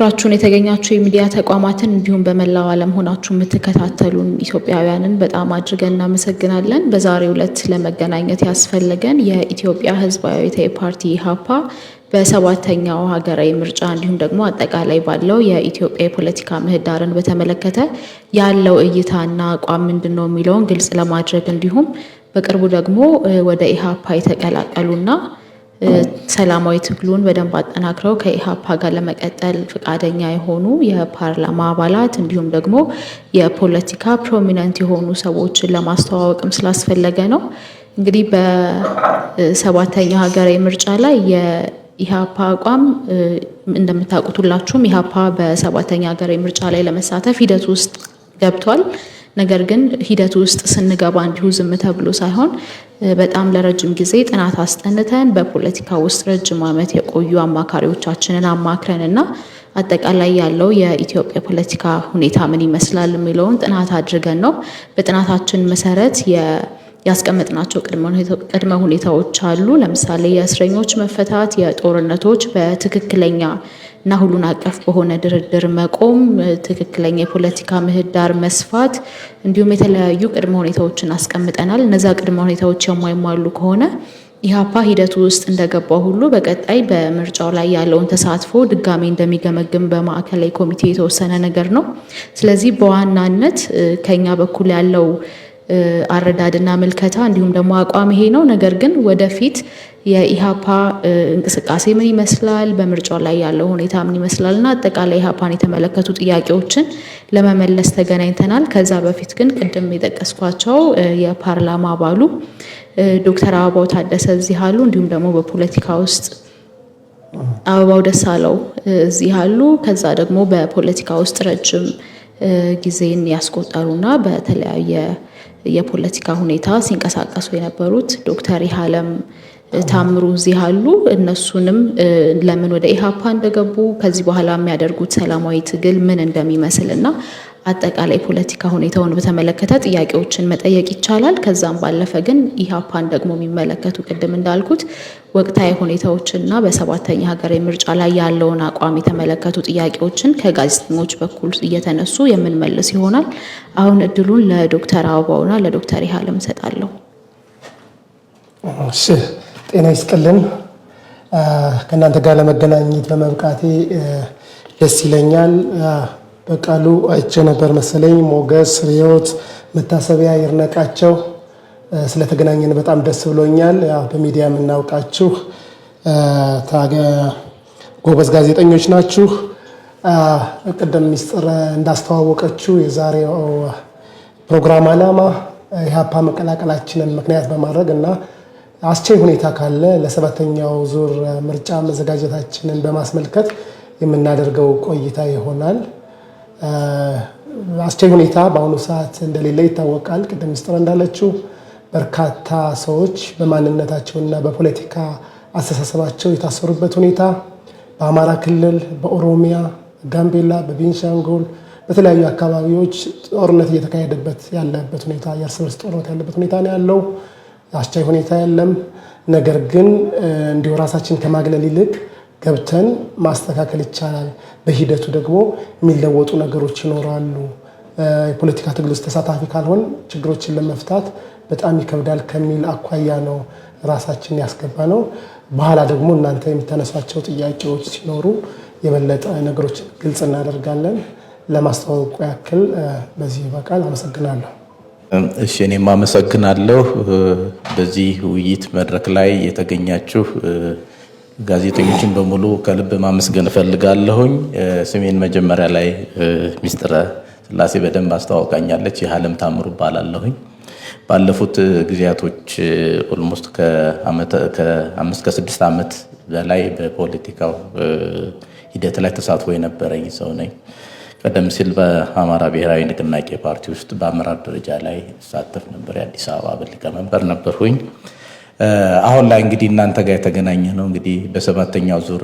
አክብራችሁን የተገኛችሁ የሚዲያ ተቋማትን እንዲሁም በመላው ዓለም ሆናችሁ የምትከታተሉን ኢትዮጵያውያንን በጣም አድርገን እናመሰግናለን። በዛሬው ዕለት ለመገናኘት ያስፈለገን የኢትዮጵያ ሕዝባዊ አብዮታዊ ፓርቲ ኢህአፓ በሰባተኛው ሀገራዊ ምርጫ እንዲሁም ደግሞ አጠቃላይ ባለው የኢትዮጵያ የፖለቲካ ምህዳርን በተመለከተ ያለው እይታና አቋም ምንድነው የሚለውን ግልጽ ለማድረግ እንዲሁም በቅርቡ ደግሞ ወደ ኢህአፓ የተቀላቀሉና ሰላማዊ ትግሉን በደንብ አጠናክረው ከኢህአፓ ጋር ለመቀጠል ፈቃደኛ የሆኑ የፓርላማ አባላት እንዲሁም ደግሞ የፖለቲካ ፕሮሚነንት የሆኑ ሰዎችን ለማስተዋወቅም ስላስፈለገ ነው። እንግዲህ በሰባተኛው ሀገራዊ ምርጫ ላይ የኢህአፓ አቋም እንደምታውቁት ሁላችሁም ኢህአፓ በሰባተኛ ሀገራዊ ምርጫ ላይ ለመሳተፍ ሂደት ውስጥ ገብቷል። ነገር ግን ሂደት ውስጥ ስንገባ እንዲሁ ዝም ተብሎ ሳይሆን በጣም ለረጅም ጊዜ ጥናት አስጠንተን በፖለቲካ ውስጥ ረጅም ዓመት የቆዩ አማካሪዎቻችንን አማክረንና አጠቃላይ ያለው የኢትዮጵያ ፖለቲካ ሁኔታ ምን ይመስላል የሚለውን ጥናት አድርገን ነው። በጥናታችን መሰረት ያስቀመጥናቸው ቅድመ ሁኔታዎች አሉ። ለምሳሌ የእስረኞች መፈታት፣ የጦርነቶች በትክክለኛ እና ሁሉን አቀፍ በሆነ ድርድር መቆም፣ ትክክለኛ የፖለቲካ ምህዳር መስፋት እንዲሁም የተለያዩ ቅድመ ሁኔታዎችን አስቀምጠናል። እነዛ ቅድመ ሁኔታዎች የማይሟሉ ከሆነ ኢህአፓ ሂደቱ ውስጥ እንደገባው ሁሉ በቀጣይ በምርጫው ላይ ያለውን ተሳትፎ ድጋሚ እንደሚገመግም በማዕከላዊ ኮሚቴ የተወሰነ ነገር ነው። ስለዚህ በዋናነት ከኛ በኩል ያለው አረዳድና ምልከታ እንዲሁም ደግሞ አቋም ይሄ ነው። ነገር ግን ወደፊት የኢህአፓ እንቅስቃሴ ምን ይመስላል፣ በምርጫው ላይ ያለው ሁኔታ ምን ይመስላል እና አጠቃላይ ኢህአፓን የተመለከቱ ጥያቄዎችን ለመመለስ ተገናኝተናል። ከዛ በፊት ግን ቅድም የጠቀስኳቸው የፓርላማ አባሉ ዶክተር አበባው ታደሰ እዚህ አሉ። እንዲሁም ደግሞ በፖለቲካ ውስጥ አበባው ደሳለው እዚህ አሉ። ከዛ ደግሞ በፖለቲካ ውስጥ ረጅም ጊዜን ያስቆጠሩና በተለያየ የፖለቲካ ሁኔታ ሲንቀሳቀሱ የነበሩት ዶክተር ይሃለም ታምሩ እዚህ አሉ። እነሱንም ለምን ወደ ኢህአፓ እንደገቡ ከዚህ በኋላ የሚያደርጉት ሰላማዊ ትግል ምን እንደሚመስልና አጠቃላይ ፖለቲካ ሁኔታውን በተመለከተ ጥያቄዎችን መጠየቅ ይቻላል። ከዛም ባለፈ ግን ኢህአፓን ደግሞ የሚመለከቱ ቅድም እንዳልኩት ወቅታዊ ሁኔታዎችና በሰባተኛ ሀገራዊ ምርጫ ላይ ያለውን አቋም የተመለከቱ ጥያቄዎችን ከጋዜጠኞች በኩል እየተነሱ የምንመልስ ይሆናል። አሁን እድሉን ለዶክተር አበባውና ለዶክተር ይሃለም እሰጣለሁ። እሺ፣ ጤና ይስጥልን። ከእናንተ ጋር ለመገናኘት በመብቃቴ ደስ ይለኛል። በቃሉ አይቼ ነበር መሰለኝ። ሞገስ፣ ሪዮት፣ መታሰቢያ፣ ይርነቃቸው ስለተገናኘን በጣም ደስ ብሎኛል። በሚዲያ የምናውቃችሁ ጎበዝ ጋዜጠኞች ናችሁ። ቅድም ሚስጥር እንዳስተዋወቀችው የዛሬው ፕሮግራም ዓላማ ኢህአፓ መቀላቀላችንን ምክንያት በማድረግ እና አስቻይ ሁኔታ ካለ ለሰባተኛው ዙር ምርጫ መዘጋጀታችንን በማስመልከት የምናደርገው ቆይታ ይሆናል። አስቻይ ሁኔታ በአሁኑ ሰዓት እንደሌለ ይታወቃል። ቅድም ሚስጥር እንዳለችው በርካታ ሰዎች በማንነታቸውና በፖለቲካ አስተሳሰባቸው የታሰሩበት ሁኔታ በአማራ ክልል፣ በኦሮሚያ፣ ጋምቤላ፣ በቤንሻንጉል በተለያዩ አካባቢዎች ጦርነት እየተካሄደበት ያለበት ሁኔታ፣ የእርስ በርስ ጦርነት ያለበት ሁኔታ ነው ያለው። አስቻይ ሁኔታ የለም። ነገር ግን እንዲሁ ራሳችን ከማግለል ይልቅ ገብተን ማስተካከል ይቻላል። በሂደቱ ደግሞ የሚለወጡ ነገሮች ይኖራሉ። የፖለቲካ ትግል ውስጥ ተሳታፊ ካልሆን ችግሮችን ለመፍታት በጣም ይከብዳል ከሚል አኳያ ነው ራሳችን ያስገባ ነው። በኋላ ደግሞ እናንተ የምታነሷቸው ጥያቄዎች ሲኖሩ የበለጠ ነገሮችን ግልጽ እናደርጋለን። ለማስተዋወቁ ያክል በዚህ በቃል አመሰግናለሁ። እሺ፣ እኔም አመሰግናለሁ። በዚህ ውይይት መድረክ ላይ የተገኛችሁ ጋዜጠኞችን በሙሉ ከልብ ማመስገን እፈልጋለሁኝ። ስሜን መጀመሪያ ላይ ሚስጥረ ስላሴ በደንብ አስተዋውቃኛለች። ይሃለም ታምሩ እባላለሁኝ። ባለፉት ጊዜያቶች ኦልሞስት ከ5 ከ6 ዓመት በላይ በፖለቲካው ሂደት ላይ ተሳትፎ የነበረኝ ሰው ነኝ። ቀደም ሲል በአማራ ብሔራዊ ንቅናቄ ፓርቲ ውስጥ በአመራር ደረጃ ላይ እሳተፍ ነበር። የአዲስ አበባ ሊቀመንበር ነበርኩኝ። አሁን ላይ እንግዲህ እናንተ ጋር የተገናኘ ነው እንግዲህ በሰባተኛው ዙር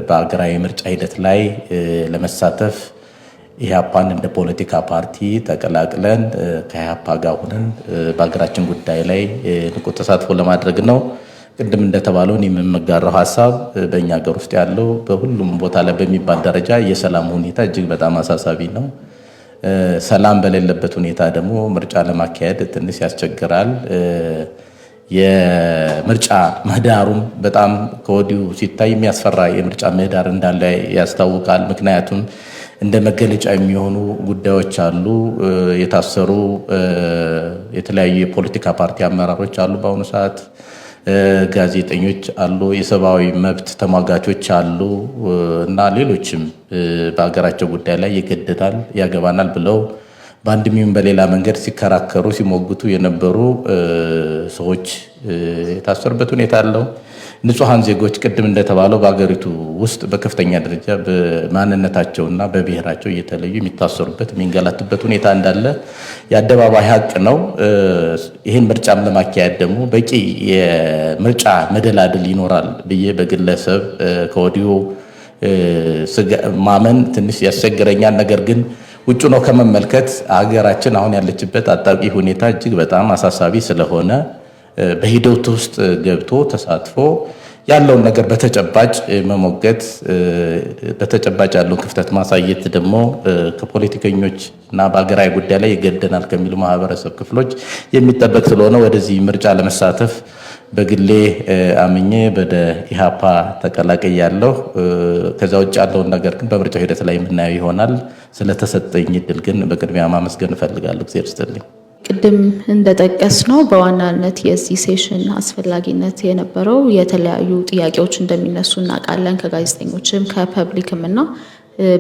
በሀገራዊ ምርጫ ሂደት ላይ ለመሳተፍ ኢህአፓን እንደ ፖለቲካ ፓርቲ ተቀላቅለን ከኢህአፓ ጋር ሆነን በሀገራችን ጉዳይ ላይ ንቁ ተሳትፎ ለማድረግ ነው። ቅድም እንደተባለው እኔ የምጋራው ሀሳብ በእኛ ሀገር ውስጥ ያለው በሁሉም ቦታ ላይ በሚባል ደረጃ የሰላም ሁኔታ እጅግ በጣም አሳሳቢ ነው። ሰላም በሌለበት ሁኔታ ደግሞ ምርጫ ለማካሄድ ትንሽ ያስቸግራል። የምርጫ ምህዳሩም በጣም ከወዲሁ ሲታይ የሚያስፈራ የምርጫ ምህዳር እንዳለ ያስታውቃል። ምክንያቱም እንደ መገለጫ የሚሆኑ ጉዳዮች አሉ። የታሰሩ የተለያዩ የፖለቲካ ፓርቲ አመራሮች አሉ፣ በአሁኑ ሰዓት ጋዜጠኞች አሉ፣ የሰብአዊ መብት ተሟጋቾች አሉ እና ሌሎችም በሀገራቸው ጉዳይ ላይ ይገደናል፣ ያገባናል ብለው በአንድም ይሁን በሌላ መንገድ ሲከራከሩ ሲሞግቱ የነበሩ ሰዎች የታሰሩበት ሁኔታ አለው። ንጹሐን ዜጎች ቅድም እንደተባለው በሀገሪቱ ውስጥ በከፍተኛ ደረጃ በማንነታቸውና በብሔራቸው እየተለዩ የሚታሰሩበት የሚንገላቱበት ሁኔታ እንዳለ የአደባባይ ሀቅ ነው። ይህን ምርጫም ለማካሄድ ደግሞ በቂ የምርጫ መደላድል ይኖራል ብዬ በግለሰብ ከወዲሁ ማመን ትንሽ ያስቸግረኛል። ነገር ግን ውጭ ነው ከመመልከት ሀገራችን አሁን ያለችበት አጣብቂኝ ሁኔታ እጅግ በጣም አሳሳቢ ስለሆነ በሂደቱ ውስጥ ገብቶ ተሳትፎ ያለውን ነገር በተጨባጭ መሞገት፣ በተጨባጭ ያለውን ክፍተት ማሳየት ደግሞ ከፖለቲከኞች እና በሀገራዊ ጉዳይ ላይ ይገደናል ከሚሉ ማህበረሰብ ክፍሎች የሚጠበቅ ስለሆነ ወደዚህ ምርጫ ለመሳተፍ በግሌ አምኜ ወደ ኢሃፓ ተቀላቅያለሁ። ከዛ ውጭ ያለውን ነገር ግን በምርጫው ሂደት ላይ የምናየው ይሆናል። ስለተሰጠኝ እድል ግን በቅድሚያ ማመስገን እፈልጋለሁ። እግዚአብሔር ይስጥልኝ። ቅድም እንደጠቀስ ነው በዋናነት የዚህ ሴሽን አስፈላጊነት የነበረው የተለያዩ ጥያቄዎች እንደሚነሱ እናውቃለን። ከጋዜጠኞችም ከፐብሊክም እና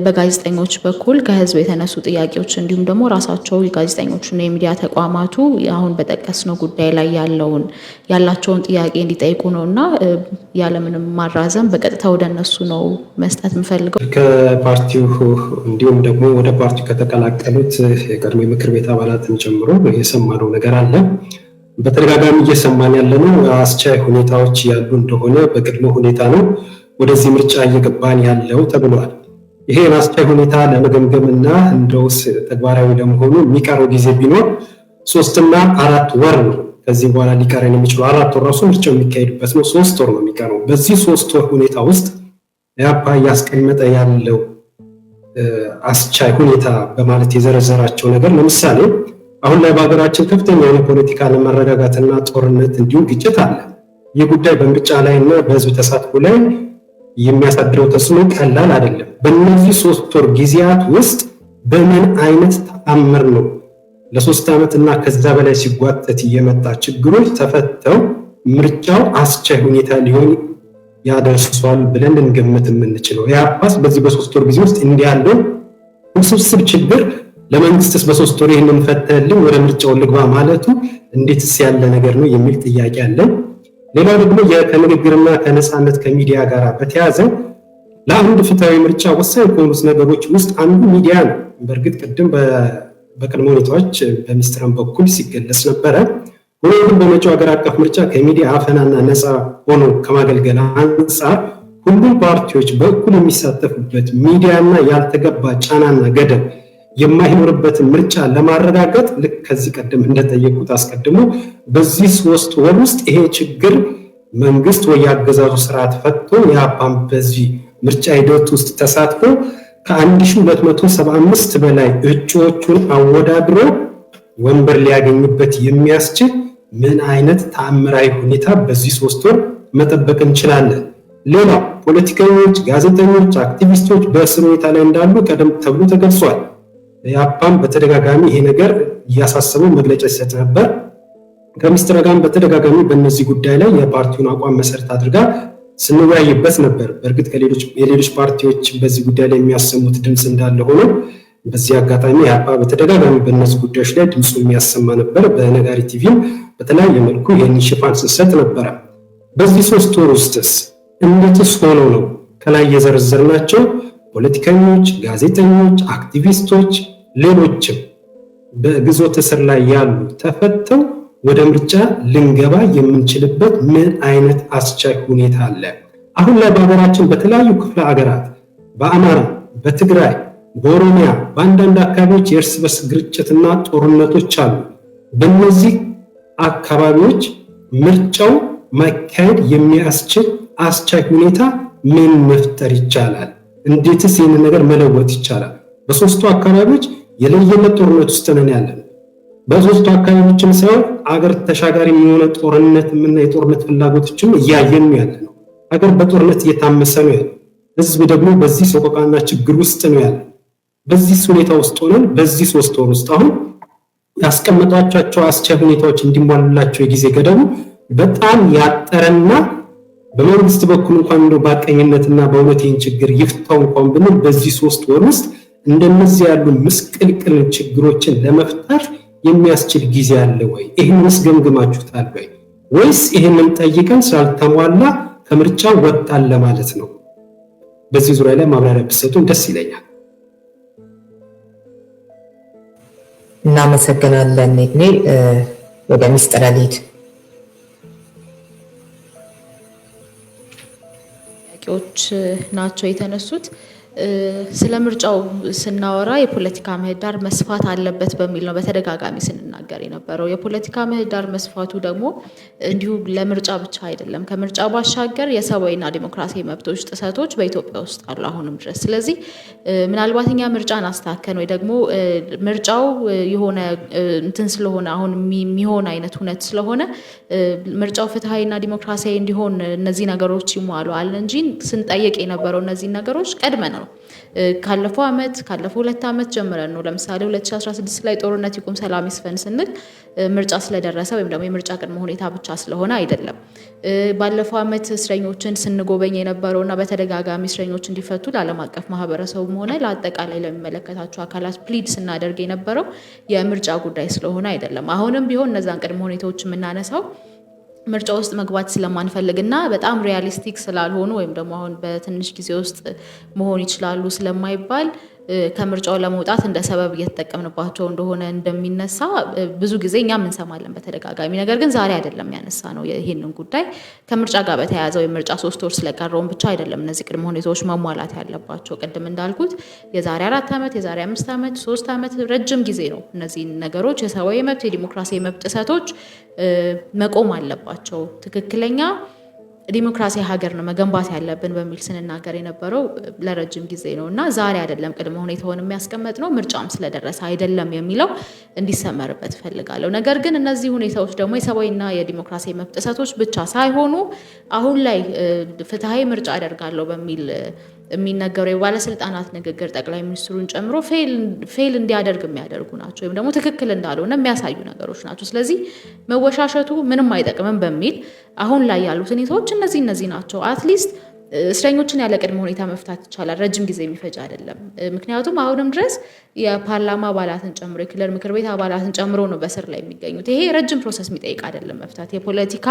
በጋዜጠኞች በኩል ከህዝብ የተነሱ ጥያቄዎች እንዲሁም ደግሞ ራሳቸው የጋዜጠኞቹና የሚዲያ ተቋማቱ አሁን በጠቀስነው ጉዳይ ላይ ያላቸውን ጥያቄ እንዲጠይቁ ነው እና ያለምንም ማራዘም በቀጥታ ወደ እነሱ ነው መስጠት የምፈልገው። ከፓርቲው እንዲሁም ደግሞ ወደ ፓርቲው ከተቀላቀሉት የቀድሞ የምክር ቤት አባላትን ጨምሮ የሰማነው ነገር አለ። በተደጋጋሚ እየሰማን ያለነው አስቻይ ሁኔታዎች ያሉ እንደሆነ በቅድመ ሁኔታ ነው ወደዚህ ምርጫ እየገባን ያለው ተብሏል። ይሄ አስቻይ ሁኔታ ለመገምገምና እንደውስ ተግባራዊ ለመሆኑ የሚቀረው ጊዜ ቢኖር 3 እና 4 ወር ነው። ከዚህ በኋላ ሊቀረን የሚችለው 4 ወር ራሱ ምርጫው የሚካሄድበት ነው። 3 ወር ነው የሚቀረው። በዚህ 3 ወር ሁኔታ ውስጥ ኢህአፓ እያስቀመጠ ያለው አስቻይ ሁኔታ በማለት የዘረዘራቸው ነገር ለምሳሌ አሁን ላይ በሀገራችን ከፍተኛ የሆነ ፖለቲካ አለመረጋጋትና ጦርነት እንዲሁም ግጭት አለ። ይህ ጉዳይ በምርጫ ላይ እና በህዝብ ተሳትፎ ላይ የሚያሳድረው ተጽዕኖ ቀላል አይደለም። በእነዚህ 3 ወር ጊዜያት ውስጥ በምን አይነት ተአምር ነው ለ3 ዓመት እና ከዛ በላይ ሲጓተት የመጣ ችግሮች ተፈተው ምርጫው አስቻይ ሁኔታ ሊሆን ያደርሷል ብለን ልንገምት የምንችለው? ኢህአፓስ በዚህ በ3 ወር ጊዜ ውስጥ እንዲህ ያለው ውስብስብ ችግር ለመንግስትስ በ3 ወር ይህንን ፈተልን ወደ ምርጫው ልግባ ማለቱ እንዴትስ ያለ ነገር ነው የሚል ጥያቄ አለን። ሌላው ደግሞ ከንግግርና ከነፃነት ከሚዲያ ጋር በተያያዘ ለአንድ ፍትሃዊ ምርጫ ወሳኝ ከሆኑት ነገሮች ውስጥ አንዱ ሚዲያ ነው። በእርግጥ ቅድም በቅድመ ሁኔታዎች በሚኒስትራን በኩል ሲገለጽ ነበረ። ሆኖም በመጪው ሀገር አቀፍ ምርጫ ከሚዲያ አፈናና ነፃ ሆኖ ከማገልገል አንጻር ሁሉም ፓርቲዎች በእኩል የሚሳተፉበት ሚዲያና ያልተገባ ጫናና ገደብ የማይኖርበትን ምርጫ ለማረጋገጥ ልክ ከዚህ ቀደም እንደጠየቁት አስቀድሞ በዚህ 3 ወር ውስጥ ይሄ ችግር መንግስት ወይ ያገዛዙ ስርዓት ፈቶ ኢህአፓም በዚህ ምርጫ ሂደት ውስጥ ተሳትፎ ከ1275 በላይ እጩዎቹን አወዳድሮ ወንበር ሊያገኝበት የሚያስችል ምን አይነት ተአምራዊ ሁኔታ በዚህ 3 ወር መጠበቅ እንችላለን? ሌላው ፖለቲከኞች፣ ጋዜጠኞች፣ አክቲቪስቶች በእስር ሁኔታ ላይ እንዳሉ ቀደም ተብሎ ተገልጿል። ኢህአፓም በተደጋጋሚ ይሄ ነገር እያሳሰበው መግለጫ ሲሰጥ ነበር። ከሚኒስትር ጋር በተደጋጋሚ በእነዚህ ጉዳይ ላይ የፓርቲውን አቋም መሰረት አድርጋ ስንወያይበት ነበር። በእርግጥ የሌሎች ፓርቲዎች በዚህ ጉዳይ ላይ የሚያሰሙት ድምፅ እንዳለ ሆኖ በዚህ አጋጣሚ ኢህአፓ በተደጋጋሚ በእነዚህ ጉዳዮች ላይ ድምፁ የሚያሰማ ነበር። በነጋሪት ቲቪም በተለያየ መልኩ ይህን ሽፋን ስንሰጥ ነበረ። በዚህ 3 ወር ውስጥስ እንዴትስ ሆኖ ነው ከላይ የዘረዘርናቸው ፖለቲከኞች፣ ጋዜጠኞች፣ አክቲቪስቶች፣ ሌሎችም በግዞት እስር ላይ ያሉ ተፈተው ወደ ምርጫ ልንገባ የምንችልበት ምን አይነት አስቻይ ሁኔታ አለ? አሁን ላይ በሀገራችን በተለያዩ ክፍለ ሀገራት በአማራ፣ በትግራይ፣ በኦሮሚያ በአንዳንድ አካባቢዎች የእርስ በርስ ግጭትና ጦርነቶች አሉ። በእነዚህ አካባቢዎች ምርጫው ማካሄድ የሚያስችል አስቻይ ሁኔታ ምን መፍጠር ይቻላል? እንዴትስ ይህንን ነገር መለወጥ ይቻላል? በሶስቱ አካባቢዎች የለየለት ጦርነት ውስጥ ነን ያለን። በሶስቱ አካባቢዎችም ሳይሆን አገር ተሻጋሪ የሆነ ጦርነትና የጦርነት ፍላጎቶችም እያየን ያለ ነው። አገር በጦርነት እየታመሰ ነው ያለው። ህዝብ ደግሞ በዚህ ሰቆቃና ችግር ውስጥ ነው ያለው። በዚህ ሁኔታ ውስጥ ሆነን በዚህ 3 ወር ውስጥ አሁን ያስቀመጧቸው አስቻይ ሁኔታዎች እንዲሟሉላቸው የጊዜ ገደቡ በጣም ያጠረና በመንግስት በኩል እንኳን እንደው ባቀኝነትና በእውነት ይህን ችግር ይፍታው እንኳን ብንል በዚህ 3 ወር ውስጥ እንደነዚህ ያሉ ምስቅልቅል ችግሮችን ለመፍታት የሚያስችል ጊዜ አለ ወይ? ይህንንስ ገምግማችሁታል ወይ? ወይስ ይህንን ጠይቀን ስላልተሟላ ከምርጫ ወጣን ለማለት ነው? በዚህ ዙሪያ ላይ ማብራሪያ ብትሰጡን ደስ ይለኛል። እናመሰግናለን። እኔ ወደ ሚስጥረ ልሂድ። ጥያቄዎች ናቸው የተነሱት። ስለ ምርጫው ስናወራ የፖለቲካ ምህዳር መስፋት አለበት በሚል ነው በተደጋጋሚ ስንናገር የነበረው። የፖለቲካ ምህዳር መስፋቱ ደግሞ እንዲሁ ለምርጫ ብቻ አይደለም። ከምርጫ ባሻገር የሰብአዊና ዲሞክራሲያዊ መብቶች ጥሰቶች በኢትዮጵያ ውስጥ አሉ አሁንም ድረስ። ስለዚህ ምናልባት እኛ ምርጫን አስተካከን ወይ ደግሞ ምርጫው የሆነ እንትን ስለሆነ አሁን የሚሆን አይነት ሁነት ስለሆነ ምርጫው ፍትሃዊና ዲሞክራሲያዊ እንዲሆን እነዚህ ነገሮች ይሟሉ አለ እንጂ ስንጠይቅ የነበረው እነዚህ ነገሮች ቀድመን ነው ካለፈው 2 ዓመት ጀምረን ነው። ለምሳሌ 2016 ላይ ጦርነት ይቁም ሰላም ይስፈን ስንል ምርጫ ስለደረሰ ወይም ደግሞ የምርጫ ቅድመ ሁኔታ ብቻ ስለሆነ አይደለም። ባለፈው ዓመት እስረኞችን ስንጎበኝ የነበረውና በተደጋጋሚ እስረኞች እንዲፈቱ ለዓለም አቀፍ ማህበረሰቡም ሆነ ለአጠቃላይ ለሚመለከታቸው አካላት ፕሊድ ስናደርግ የነበረው የምርጫ ጉዳይ ስለሆነ አይደለም። አሁንም ቢሆን እነዛን ቅድመ ሁኔታዎች የምናነሳው ምርጫ ውስጥ መግባት ስለማንፈልግና በጣም ሪያሊስቲክ ስላልሆኑ ወይም ደግሞ አሁን በትንሽ ጊዜ ውስጥ መሆን ይችላሉ ስለማይባል ከምርጫው ለመውጣት እንደ ሰበብ እየተጠቀምንባቸው እንደሆነ እንደሚነሳ ብዙ ጊዜ እኛም እንሰማለን በተደጋጋሚ። ነገር ግን ዛሬ አይደለም ያነሳ ነው ይሄንን ጉዳይ ከምርጫ ጋር በተያያዘው የምርጫ 3 ወር ስለቀረውን ብቻ አይደለም እነዚህ ቅድመ ሁኔታዎች መሟላት ያለባቸው። ቅድም እንዳልኩት የዛሬ 4 ዓመት የዛሬ 5 ዓመት 3 ዓመት ረጅም ጊዜ ነው እነዚህ ነገሮች የሰብአዊ መብት የዲሞክራሲያዊ መብት ጥሰቶች መቆም አለባቸው። ትክክለኛ ዲሞክራሲያዊ ሀገር ነው መገንባት ያለብን በሚል ስንናገር የነበረው ለረጅም ጊዜ ነው እና ዛሬ አይደለም ቅድመ ሁኔታውን የሚያስቀምጥ ነው ምርጫም ስለደረሰ አይደለም የሚለው እንዲሰመርበት ፈልጋለሁ። ነገር ግን እነዚህ ሁኔታዎች ደግሞ የሰብአዊና የዲሞክራሲያዊ መብት ጥሰቶች ብቻ ሳይሆኑ አሁን ላይ ፍትሃዊ ምርጫ አደርጋለሁ በሚል የሚነገሩ የባለስልጣናት ንግግር ጠቅላይ ሚኒስትሩን ጨምሮ ፌል እንዲያደርግ የሚያደርጉ ናቸው ወይም ደግሞ ትክክል እንዳልሆነ የሚያሳዩ ነገሮች ናቸው። ስለዚህ መወሻሸቱ ምንም አይጠቅምም በሚል አሁን ላይ ያሉት ሁኔታዎች እነዚህ ናቸው። አትሊስት እስረኞችን ያለ ቅድመ ሁኔታ መፍታት ይቻላል። ረጅም ጊዜ የሚፈጅ አይደለም። ምክንያቱም አሁንም ድረስ የፓርላማ አባላትን ጨምሮ የክልል ምክር ቤት አባላትን ጨምሮ ነው በስር ላይ የሚገኙት። ይሄ ረጅም ፕሮሰስ የሚጠይቅ አይደለም መፍታት፣ የፖለቲካ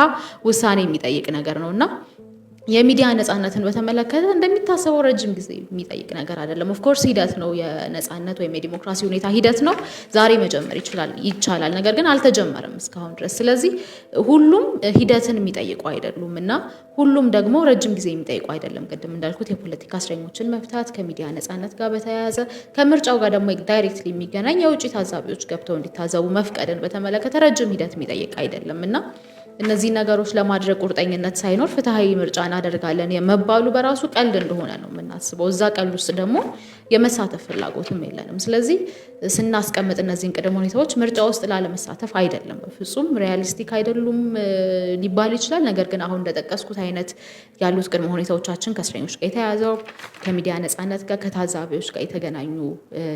ውሳኔ የሚጠይቅ ነገር ነውና የሚዲያ ነፃነትን በተመለከተ እንደሚታሰበው ረጅም ጊዜ የሚጠይቅ ነገር አይደለም። ኦፍ ኮርስ ሂደት ነው፣ የነፃነት ወይም የዲሞክራሲ ሁኔታ ሂደት ነው። ዛሬ መጀመር ይቻላል፣ ነገር ግን አልተጀመረም እስካሁን ድረስ። ስለዚህ ሁሉም ሂደትን የሚጠይቁ አይደሉም እና ሁሉም ደግሞ ረጅም ጊዜ የሚጠይቁ አይደለም። ቅድም እንዳልኩት የፖለቲካ እስረኞችን መፍታት ከሚዲያ ነፃነት ጋር በተያያዘ ከምርጫው ጋር ደግሞ ዳይሬክትሊ የሚገናኝ የውጭ ታዛቢዎች ገብተው እንዲታዘቡ መፍቀድን በተመለከተ ረጅም ሂደት የሚጠይቅ አይደለም እና እነዚህ ነገሮች ለማድረግ ቁርጠኝነት ሳይኖር ፍትሃዊ ምርጫ እናደርጋለን የመባሉ በራሱ ቀልድ እንደሆነ ነው የምናስበው። እዛ ቀልድ ውስጥ ደግሞ የመሳተፍ ፍላጎትም የለንም። ስለዚህ ስናስቀምጥ እነዚህን ቅድመ ሁኔታዎች ምርጫ ውስጥ ላለመሳተፍ አይደለም፣ በፍጹም ሪያሊስቲክ አይደሉም ሊባል ይችላል። ነገር ግን አሁን እንደጠቀስኩት አይነት ያሉት ቅድመ ሁኔታዎቻችን ከእስረኞች ጋር የተያያዘው ከሚዲያ ነፃነት ጋር ከታዛቢዎች ጋር የተገናኙ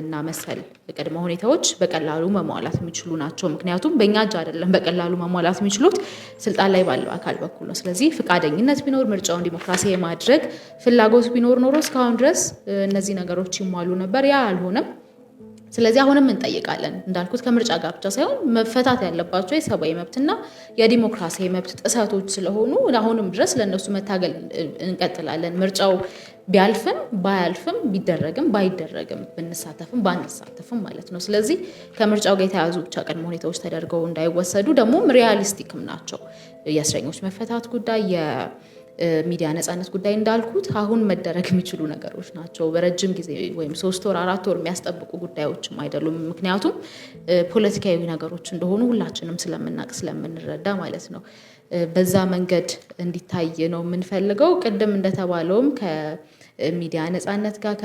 እና መሰል ቅድመ ሁኔታዎች በቀላሉ መሟላት የሚችሉ ናቸው። ምክንያቱም በእኛ እጅ አይደለም በቀላሉ መሟላት የሚችሉት ስልጣን ላይ ባለው አካል በኩል ነው። ስለዚህ ፍቃደኝነት ቢኖር ምርጫውን ዲሞክራሲያዊ የማድረግ ፍላጎት ቢኖር ኖሮ እስካሁን ድረስ እነዚህ ነገሮች ይሟሉ ነበር። ያ አልሆነም። ስለዚህ አሁንም እንጠይቃለን እንዳልኩት ከምርጫ ጋር ብቻ ሳይሆን መፈታት ያለባቸው የሰብአዊ መብትና የዲሞክራሲያዊ መብት ጥሰቶች ስለሆኑ አሁንም ድረስ ለእነሱ መታገል እንቀጥላለን። ምርጫው ቢያልፍም ባያልፍም ቢደረግም ባይደረግም ብንሳተፍም ባንሳተፍም ማለት ነው። ስለዚህ ከምርጫው ጋር የተያዙ ብቻ ቅድመ ሁኔታዎች ተደርገው እንዳይወሰዱ ደግሞም ሪያሊስቲክም ናቸው። የእስረኞች መፈታት ጉዳይ፣ የሚዲያ ነፃነት ጉዳይ እንዳልኩት አሁን መደረግ የሚችሉ ነገሮች ናቸው። በረጅም ጊዜ ወይም 3 ወር 4 ወር የሚያስጠብቁ ጉዳዮችም አይደሉም። ምክንያቱም ፖለቲካዊ ነገሮች እንደሆኑ ሁላችንም ስለምናውቅ ስለምንረዳ ማለት ነው። በዛ መንገድ እንዲታይ ነው የምንፈልገው። ቅድም እንደተባለውም ከሚዲያ ነፃነት ጋር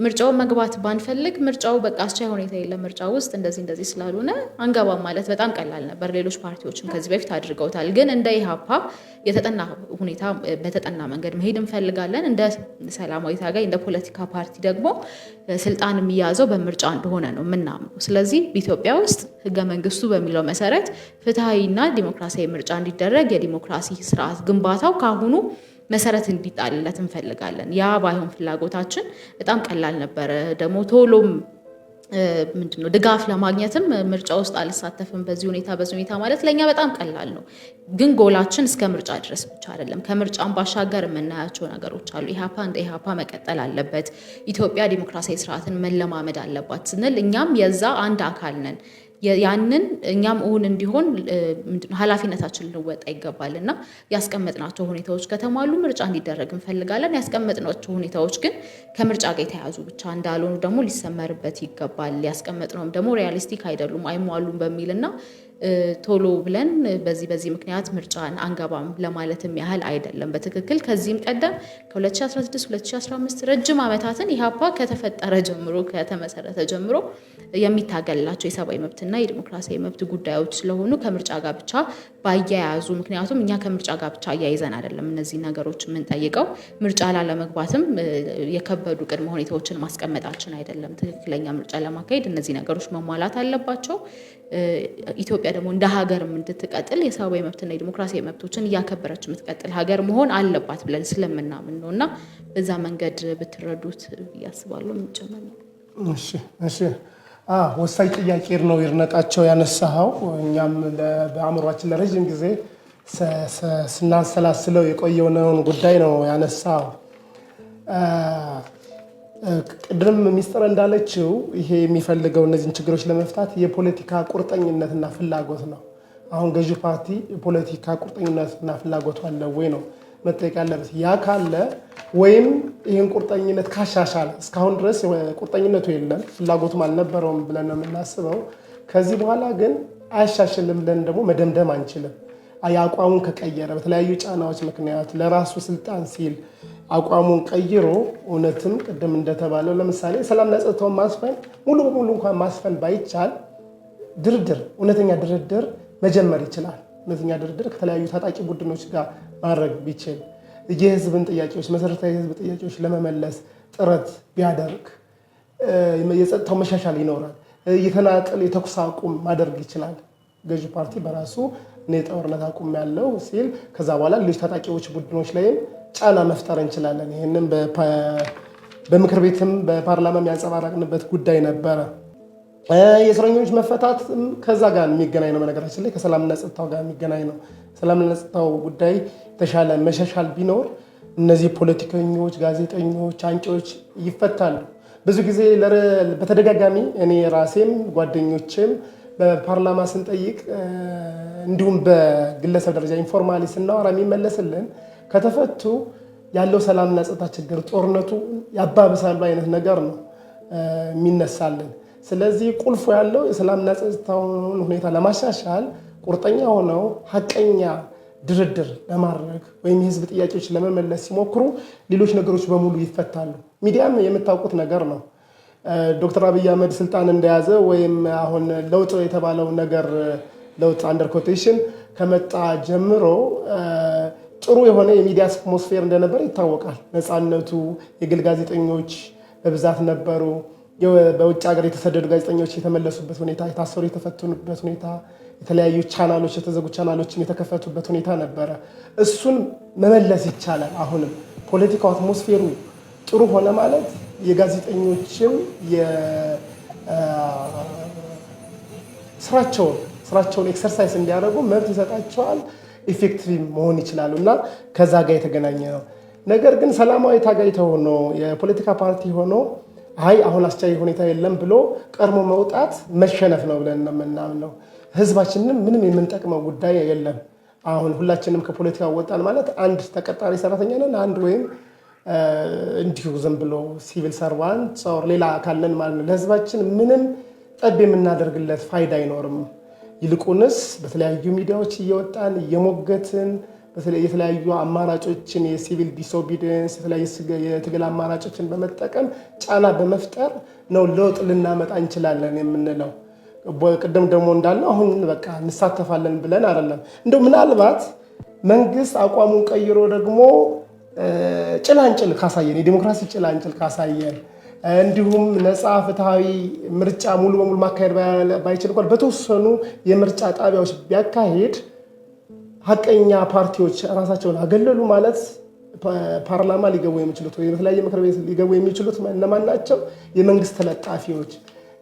ምርጫው መግባት ባንፈልግ ምርጫው በቃ አስቻይ ሁኔታ የለም ምርጫው ውስጥ እንደዚህ ስላልሆነ አንገባም ማለት በጣም ቀላል ነበር። ሌሎች ፓርቲዎችም ከዚህ በፊት አድርገውታል። ግን እንደ ኢህአፓ የተጠና ሁኔታ በተጠና መንገድ መሄድ እንፈልጋለን። እንደ ሰላማዊ ታጋይ እንደ ፖለቲካ ፓርቲ ደግሞ ስልጣን የሚያዘው በምርጫ እንደሆነ ነው የምናምነው። ስለዚህ በኢትዮጵያ ውስጥ ህገ መንግስቱ በሚለው መሰረት ፍትሃዊና ዲሞክራሲያዊ ምርጫ እንዲደረግ የዲሞክራሲ ስርዓት ግንባታው ካሁኑ መሰረት እንዲጣልለት እንፈልጋለን። ያ ባይሆን ፍላጎታችን በጣም ቀላል ነበረ። ደግሞ ቶሎም ምንድነው ድጋፍ ለማግኘትም ምርጫ ውስጥ አልሳተፍም በዚህ ሁኔታ ማለት ለኛ በጣም ቀላል ነው። ግን ጎላችን እስከ ምርጫ ድረስ ብቻ አይደለም። ከምርጫም ባሻገር የምናያቸው ነገሮች አሉ። ኢህአፓ እንደ ኢህአፓ መቀጠል አለበት፣ ኢትዮጵያ ዲሞክራሲያዊ ስርዓትን መለማመድ አለባት ስንል እኛም የዛ አንድ አካል ነን። ያንን እኛም እውን እንዲሆን ኃላፊነታችን ልንወጣ ይገባልና ያስቀመጥናቸው ሁኔታዎች ከተሟሉ ምርጫ እንዲደረግ እንፈልጋለን። ያስቀመጥናቸው ሁኔታዎች ግን ከምርጫ ጋር የተያዙ ብቻ እንዳልሆኑ ደግሞ ሊሰመርበት ይገባል። ያስቀመጥነውም ደግሞ ሪያሊስቲክ አይደሉም አይሟሉም በሚልና ቶሎ ብለን በዚህ ምክንያት ምርጫን አንገባም ለማለትም ያህል አይደለም። በትክክል ከዚህም ቀደም ከ2016 2015 ረጅም ዓመታትን ኢህአፓ ከተፈጠረ ጀምሮ ከተመሰረተ ጀምሮ የሚታገላቸው የሰብአዊ መብትና የዲሞክራሲያዊ መብት ጉዳዮች ስለሆኑ ከምርጫ ጋር ብቻ ባያያዙ፣ ምክንያቱም እኛ ከምርጫ ጋር ብቻ አያይዘን አይደለም እነዚህ ነገሮች የምንጠይቀው። ምርጫ ላለመግባትም የከበዱ ቅድመ ሁኔታዎችን ማስቀመጣችን አይደለም። ትክክለኛ ምርጫ ለማካሄድ እነዚህ ነገሮች መሟላት አለባቸው። ኢትዮጵያ ደግሞ እንደ ሀገር እንድትቀጥል የሰብአዊ መብትና የዲሞክራሲያዊ መብቶችን እያከበረች የምትቀጥል ሀገር መሆን አለባት ብለን ስለምናምን ነውና በዛ መንገድ ብትረዱት ያስባለሁ። ምንጨመር ነው። እሺ ወሳኝ ጥያቄ ነው ይርነቃቸው ያነሳው። እኛም በአእምሯችን ለረጅም ጊዜ ስናንሰላስለው የቆየውን ጉዳይ ነው ያነሳው። ቅድም ሚስጥር እንዳለችው ይሄ የሚፈልገው እነዚህን ችግሮች ለመፍታት የፖለቲካ ቁርጠኝነትና ፍላጎት ነው። አሁን ገዢው ፓርቲ የፖለቲካ ቁርጠኝነትና ፍላጎቱ አለ ወይ ነው መጠየቅ ያለበት። ያ ካለ ወይም ይህን ቁርጠኝነት ካሻሻለ፣ እስካሁን ድረስ ቁርጠኝነቱ የለም ፍላጎቱም አልነበረውም ብለን ነው የምናስበው። ከዚህ በኋላ ግን አያሻሽልም ብለን ደግሞ መደምደም አንችልም። አቋሙን ከቀየረ በተለያዩ ጫናዎች ምክንያት ለራሱ ስልጣን ሲል አቋሙን ቀይሮ እውነትም ቅድም እንደተባለው ለምሳሌ ሰላምና ጸጥታውን ማስፈን ሙሉ በሙሉ እንኳን ማስፈን ባይቻል እውነተኛ ድርድር መጀመር ይችላል። እውነተኛ ድርድር ከተለያዩ ታጣቂ ቡድኖች ጋር ማድረግ ቢችል የህዝብን ጥያቄዎች መሰረታዊ የህዝብ ጥያቄዎች ለመመለስ ጥረት ቢያደርግ የጸጥታው መሻሻል ይኖራል። የተናጠል የተኩስ አቁም ማድረግ ይችላል። ገዢ ፓርቲ በራሱ ጦርነት አቁም ያለው ሲል ከዛ በኋላ ሌሎች ታጣቂዎች ቡድኖች ላይም ጫና መፍጠር እንችላለን። ይህንን በምክር ቤትም በፓርላማም ያንጸባረቅንበት ጉዳይ ነበረ። የእስረኞች መፈታት ከዛ ጋር የሚገናኝ ነው። በነገራችን ላይ ከሰላምና ጸጥታው ጋር የሚገናኝ ነው። ሰላምና ጸጥታው ጉዳይ የተሻለ መሻሻል ቢኖር እነዚህ ፖለቲከኞች፣ ጋዜጠኞች፣ አንቂዎች ይፈታሉ። ብዙ ጊዜ በተደጋጋሚ እኔ ራሴም ጓደኞችም በፓርላማ ስንጠይቅ እንዲሁም በግለሰብ ደረጃ ኢንፎርማሊ ስናወራ የሚመለስልን ከተፈቱ ያለው ሰላምና ጸጥታ ችግር ጦርነቱ ያባብሳሉ አይነት ነገር ነው የሚነሳልን። ስለዚህ ቁልፉ ያለው የሰላምና ጸጥታውን ሁኔታ ለማሻሻል ቁርጠኛ ሆነው ሀቀኛ ድርድር ለማድረግ ወይም የህዝብ ጥያቄዎች ለመመለስ ሲሞክሩ ሌሎች ነገሮች በሙሉ ይፈታሉ። ሚዲያም የምታውቁት ነገር ነው። ዶክተር አብይ አህመድ ስልጣን እንደያዘ ወይም አሁን ለውጥ የተባለው ነገር ለውጥ አንደር ኮቴሽን ከመጣ ጀምሮ ጥሩ የሆነ የሚዲያ አትሞስፌር እንደነበር ይታወቃል። ነፃነቱ፣ የግል ጋዜጠኞች በብዛት ነበሩ። በውጭ ሀገር የተሰደዱ ጋዜጠኞች የተመለሱበት ሁኔታ፣ የታሰሩ የተፈቱበት ሁኔታ፣ የተለያዩ ቻናሎች የተዘጉ ቻናሎችም የተከፈቱበት ሁኔታ ነበረ። እሱን መመለስ ይቻላል። አሁንም ፖለቲካው አትሞስፌሩ ጥሩ ሆነ ማለት የጋዜጠኞችም ስራቸውን ኤክሰርሳይዝ እንዲያደርጉ መብት ይሰጣቸዋል። ኢፌክቲቭ መሆን ይችላሉ እና ከዛ ጋር የተገናኘ ነው። ነገር ግን ሰላማዊ ታጋይ ሆኖ የፖለቲካ ፓርቲ ሆኖ አሁን አስቻይ ሁኔታ የለም ብሎ ቀድሞ መውጣት መሸነፍ ነው ብለን ነው የምናምነው። ህዝባችንም ምንም የምንጠቅመው ጉዳይ የለም። አሁን ሁላችንም ከፖለቲካ ወጣን ማለት አንድ ተቀጣሪ ሰራተኛ ነን፣ አንድ ወይም እንዲሁ ዝም ብሎ ሲቪል ሰርቫንት ሌላ አካል ነን ማለት ነው። ለህዝባችን ምንም ጠብ የምናደርግለት ፋይዳ አይኖርም። ይልቁንስ በተለያዩ ሚዲያዎች እየወጣን እየሞገትን የተለያዩ አማራጮችን የሲቪል ዲስኦቢዲየንስ የትግል አማራጮችን በመጠቀም ጫና በመፍጠር ነው ለውጥ ልናመጣ እንችላለን የምንለው። ቅድም ደግሞ እንዳለው አሁን በቃ እንሳተፋለን ብለን አይደለም። እንደው ምናልባት መንግስት አቋሙን ቀይሮ ደግሞ ጭላንጭል ካሳየን፣ የዲሞክራሲ ጭላንጭል ካሳየን፣ እንዲሁም ነፃ ፍትሃዊ ምርጫ ሙሉ በሙሉ ማካሄድ ባይችል እንኳን በተወሰኑ የምርጫ ጣቢያዎች ቢያካሄድ ሀቀኛ ፓርቲዎች ራሳቸውን አገለሉ ማለት ፓርላማ ሊገቡ የሚችሉት ወይ በተለያየ ምክር ቤት ሊገቡ የሚችሉት እነማን ናቸው? የመንግስት ተለጣፊዎች፣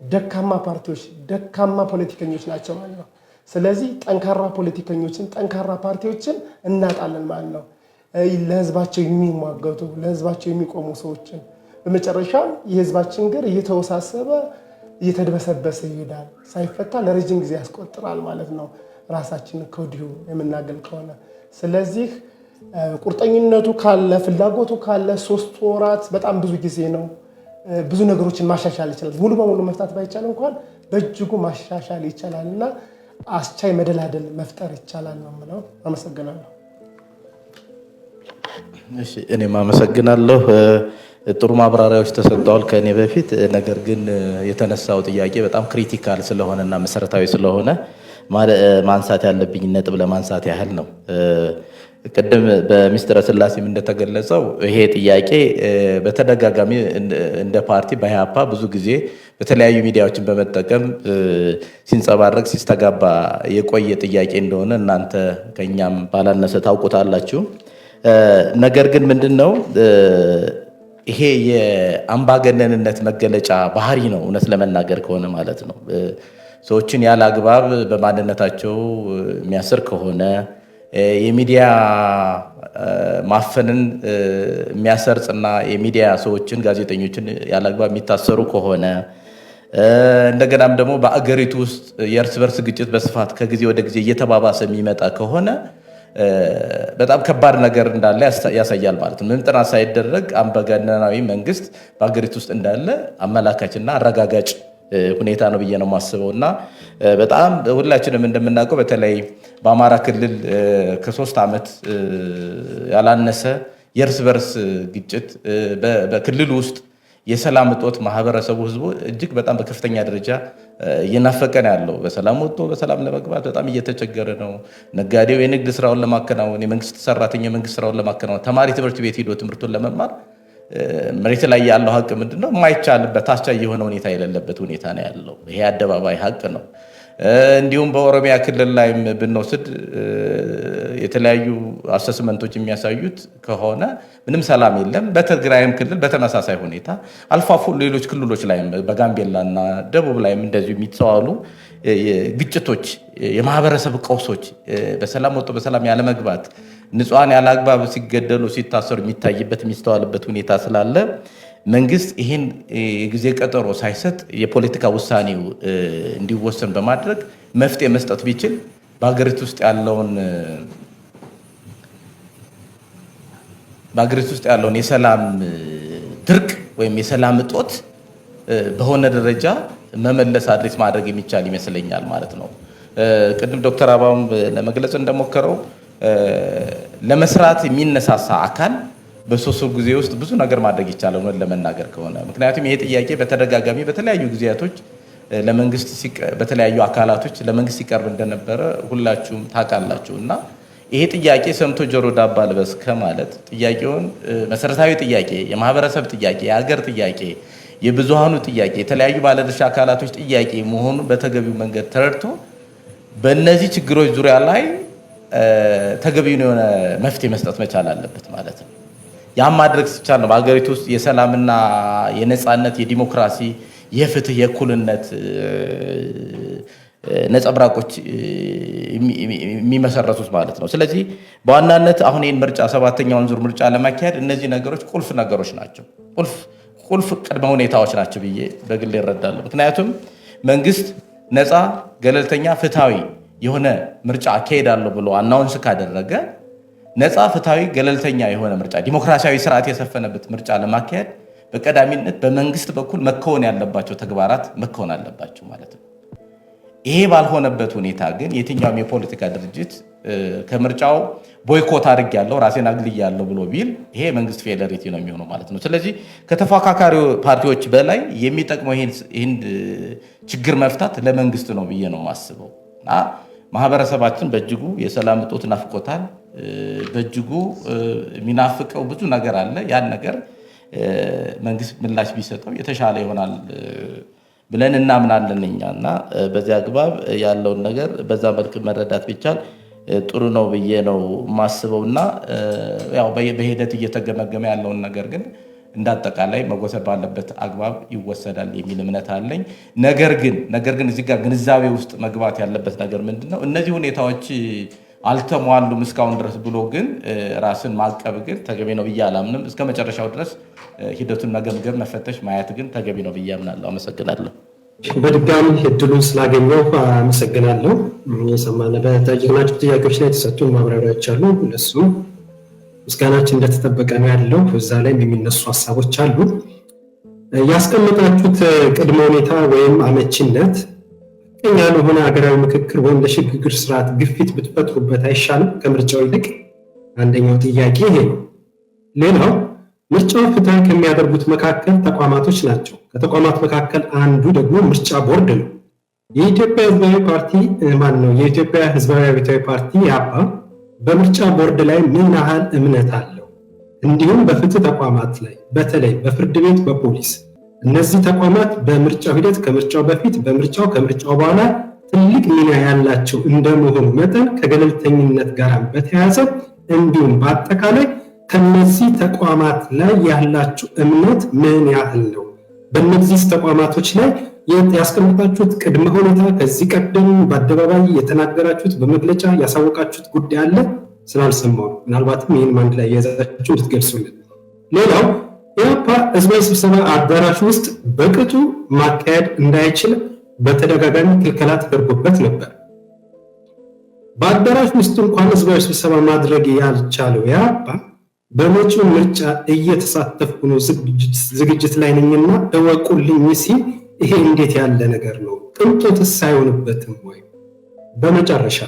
ደካማ ፓርቲዎች፣ ደካማ ፖለቲከኞች ናቸው ማለት ነው። ስለዚህ ጠንካራ ፖለቲከኞችን፣ ጠንካራ ፓርቲዎችን እናጣለን ማለት ነው። ለህዝባቸው የሚሟገቱ ለህዝባቸው የሚቆሙ ሰዎችን በመጨረሻ የህዝባችን ግር እየተወሳሰበ እየተድበሰበሰ ይሄዳል፣ ሳይፈታ ለረጅም ጊዜ ያስቆጥራል ማለት ነው ራሳችንን ከወዲሁ የምናገል ከሆነ። ስለዚህ ቁርጠኝነቱ ካለ ፍላጎቱ ካለ 3 ወራት በጣም ብዙ ጊዜ ነው። ብዙ ነገሮችን ማሻሻል ይችላል። ሙሉ በሙሉ መፍታት ባይቻል እንኳን በእጅጉ ማሻሻል ይቻላል እና አስቻይ መደላደል መፍጠር ይቻላል ነው የምለው። አመሰግናለሁ። እሺ፣ እኔም አመሰግናለሁ። ጥሩ ማብራሪያዎች ተሰጥተዋል ከእኔ በፊት። ነገር ግን የተነሳው ጥያቄ በጣም ክሪቲካል ስለሆነና መሰረታዊ ስለሆነ ማንሳት ያለብኝ ነጥብ ለማንሳት ያህል ነው። ቅድም በሚስጥረ ስላሴም እንደተገለጸው ይሄ ጥያቄ በተደጋጋሚ እንደ ፓርቲ በኢህአፓ ብዙ ጊዜ በተለያዩ ሚዲያዎችን በመጠቀም ሲንጸባረቅ ሲስተጋባ የቆየ ጥያቄ እንደሆነ እናንተ ከኛም ባላነሰ ታውቁታላችሁ። ነገር ግን ምንድነው ይሄ የአምባገነንነት መገለጫ ባህሪ ነው፣ እውነት ለመናገር ከሆነ ማለት ነው። ሰዎችን ያለ አግባብ በማንነታቸው የሚያስር ከሆነ የሚዲያ ማፈንን የሚያሰርጽና የሚዲያ ሰዎችን ጋዜጠኞችን ያለ አግባብ የሚታሰሩ ከሆነ እንደገናም ደግሞ በአገሪቱ ውስጥ የእርስ በርስ ግጭት በስፋት ከጊዜ ወደ ጊዜ እየተባባሰ የሚመጣ ከሆነ በጣም ከባድ ነገር እንዳለ ያሳያል ማለት ነው። ምንም ጥናት ሳይደረግ አምባገነናዊ መንግስት በአገሪቱ ውስጥ እንዳለ አመላካችና አረጋጋጭ ሁኔታ ነው ብዬ ነው የማስበው። እና በጣም ሁላችንም እንደምናውቀው በተለይ በአማራ ክልል ከ3 ዓመት ያላነሰ የእርስ በርስ ግጭት በክልሉ ውስጥ የሰላም እጦት ማህበረሰቡ ህዝቡ እጅግ በጣም በከፍተኛ ደረጃ እየናፈቀን ያለው በሰላም ወጥቶ በሰላም ለመግባት በጣም እየተቸገረ ነው። ነጋዴው የንግድ ስራውን ለማከናወን፣ የመንግስት ሰራተኛ የመንግስት ስራውን ለማከናወን፣ ተማሪ ትምህርት ቤት ሄዶ ትምህርቱን ለመማር መሬት ላይ ያለው ሀቅ ምንድነው? የማይቻልበት አስቻይ የሆነ ሁኔታ የሌለበት ሁኔታ ነው ያለው። ይሄ አደባባይ ሀቅ ነው። እንዲሁም በኦሮሚያ ክልል ላይም ብንወስድ የተለያዩ አሰስመንቶች የሚያሳዩት ከሆነ ምንም ሰላም የለም። በትግራይም ክልል በተመሳሳይ ሁኔታ አልፎ አልፎ ሌሎች ክልሎች ላይም በጋምቤላና ደቡብ ላይም እንደዚሁ የሚስተዋሉ ግጭቶች፣ የማህበረሰብ ቀውሶች፣ በሰላም ወጥቶ በሰላም ያለመግባት፣ ንጹሃን ያለ አግባብ ሲገደሉ ሲታሰሩ የሚታይበት የሚስተዋልበት ሁኔታ ስላለ መንግስት ይህን የጊዜ ቀጠሮ ሳይሰጥ የፖለቲካ ውሳኔው እንዲወሰን በማድረግ መፍትሄ መስጠት ቢችል በሀገሪቱ ውስጥ ያለውን የሰላም ድርቅ ወይም የሰላም እጦት በሆነ ደረጃ መመለስ አድሬስ ማድረግ የሚቻል ይመስለኛል ማለት ነው። ቅድም ዶክተር አበባውም ለመግለጽ እንደሞከረው ለመስራት የሚነሳሳ አካል በሶስት ጊዜ ውስጥ ብዙ ነገር ማድረግ ይቻላል ነው ለመናገር ከሆነ። ምክንያቱም ይሄ ጥያቄ በተደጋጋሚ በተለያዩ ጊዜያቶች ለመንግስት በተለያዩ አካላቶች ለመንግስት ሲቀርብ እንደነበረ ሁላችሁም ታውቃላችሁ። እና ይሄ ጥያቄ ሰምቶ ጆሮ ዳባ ልበስ ከማለት ጥያቄውን መሰረታዊ ጥያቄ፣ የማህበረሰብ ጥያቄ፣ የሀገር ጥያቄ፣ የብዙሃኑ ጥያቄ፣ የተለያዩ ባለድርሻ አካላቶች ጥያቄ መሆኑን በተገቢው መንገድ ተረድቶ በእነዚህ ችግሮች ዙሪያ ላይ ተገቢውን የሆነ መፍትሄ መስጠት መቻል አለበት ማለት ነው። ያም ማድረግ ሲቻል ነው በሀገሪቱ ውስጥ የሰላምና የነፃነት፣ የዲሞክራሲ፣ የፍትህ፣ የእኩልነት ነጸብራቆች የሚመሰረቱት ማለት ነው። ስለዚህ በዋናነት አሁን ይህን ምርጫ 7ኛውን ዙር ምርጫ ለማካሄድ እነዚህ ነገሮች ቁልፍ ነገሮች ናቸው፣ ቁልፍ ቅድመ ሁኔታዎች ናቸው ብዬ በግል ይረዳለሁ። ምክንያቱም መንግስት ነፃ፣ ገለልተኛ፣ ፍትሃዊ የሆነ ምርጫ አካሄዳለሁ ብሎ አናውንስ ካደረገ ነፃ፣ ፍትሃዊ፣ ገለልተኛ የሆነ ምርጫ፣ ዲሞክራሲያዊ ስርዓት የሰፈነበት ምርጫ ለማካሄድ በቀዳሚነት በመንግስት በኩል መከወን ያለባቸው ተግባራት መከወን አለባቸው ማለት ነው። ይሄ ባልሆነበት ሁኔታ ግን የትኛውም የፖለቲካ ድርጅት ከምርጫው ቦይኮት አድርጌያለሁ ራሴን አግልያለሁ ብሎ ቢል ይሄ መንግስት ፌለሪቲ ነው የሚሆነው ማለት ነው። ስለዚህ ከተፎካካሪ ፓርቲዎች በላይ የሚጠቅመው ይህን ችግር መፍታት ለመንግስት ነው ብዬ ነው የማስበው እና ማህበረሰባችን በእጅጉ የሰላም እጦት ናፍቆታል። በእጅጉ የሚናፍቀው ብዙ ነገር አለ። ያን ነገር መንግስት ምላሽ ቢሰጠው የተሻለ ይሆናል ብለን እናምናለን እኛ እና በዚህ አግባብ ያለውን ነገር በዛ መልክ መረዳት ቢቻል ጥሩ ነው ብዬ ነው የማስበው እና ያው በሂደት እየተገመገመ ያለውን ነገር ግን እንዳጠቃላይ መወሰድ ባለበት አግባብ ይወሰዳል የሚል እምነት አለኝ። ነገር ግን እዚህ ጋር ግንዛቤ ውስጥ መግባት ያለበት ነገር ምንድነው? እነዚህ ሁኔታዎች አልተሟሉም እስካሁን ድረስ ብሎ ግን ራስን ማቀብ ግን ተገቢ ነው ብዬ አላምንም። እስከ መጨረሻው ድረስ ሂደቱን መገምገም፣ መፈተሽ፣ ማየት ግን ተገቢ ነው ብዬ አምናለሁ። አመሰግናለሁ። በድጋሚ እድሉን ስላገኘው አመሰግናለሁ። የሰማነ በጠየቅናቸው ጥያቄዎች ላይ የተሰጡን ማብራሪያዎች አሉ። እነሱ ምስጋናችን እንደተጠበቀ ነው ያለው። እዛ ላይ የሚነሱ ሀሳቦች አሉ። ያስቀመጣችሁት ቅድመ ሁኔታ ወይም አመቺነት ቀኛ ለሆነ ሀገራዊ ምክክር ወይም ለሽግግር ስርዓት ግፊት ብትፈጥሩበት አይሻልም ከምርጫው ይልቅ? አንደኛው ጥያቄ ይሄ ነው። ሌላው ምርጫው ፍትሃዊ ከሚያደርጉት መካከል ተቋማቶች ናቸው። ከተቋማት መካከል አንዱ ደግሞ ምርጫ ቦርድ ነው። የኢትዮጵያ ህዝባዊ ፓርቲ የኢትዮጵያ ህዝባዊ አብዮታዊ ፓርቲ ኢህአፓ በምርጫ ቦርድ ላይ ምን ያህል እምነት አለው? እንዲሁም በፍትህ ተቋማት ላይ በተለይ በፍርድ ቤት፣ በፖሊስ እነዚህ ተቋማት በምርጫው ሂደት ከምርጫው በፊት፣ በምርጫው ከምርጫው በኋላ ትልቅ ሚና ያላቸው እንደመሆኑ መጠን ከገለልተኝነት ጋር በተያያዘ እንዲሁም በአጠቃላይ ከነዚህ ተቋማት ላይ ያላችሁ እምነት ምን ያህል ነው? በእነዚህ ተቋማቶች ላይ ያስቀምጣችሁት ቅድመ ሁኔታ ከዚህ ቀደም በአደባባይ የተናገራችሁት በመግለጫ ያሳወቃችሁት ጉዳይ አለ? ስላልሰማሁ ምናልባትም ይህን አንድ ላይ የያዛችሁ እንድትገልጹልን። ሌላው ኢህአፓ ህዝባዊ ስብሰባ አዳራሽ ውስጥ በቅጡ ማካሄድ እንዳይችል በተደጋጋሚ ክልከላ ተደርጎበት ነበር። በአዳራሽ ውስጥ እንኳን ህዝባዊ ስብሰባ ማድረግ ያልቻለው ኢህአፓ በመጪው ምርጫ እየተሳተፍኩ ነው ዝግጅት ላይ ነኝና እወቁልኝ ሲል ይሄ እንዴት ያለ ነገር ነው? ቅንጦትስ አይሆንበትም ወይ? በመጨረሻ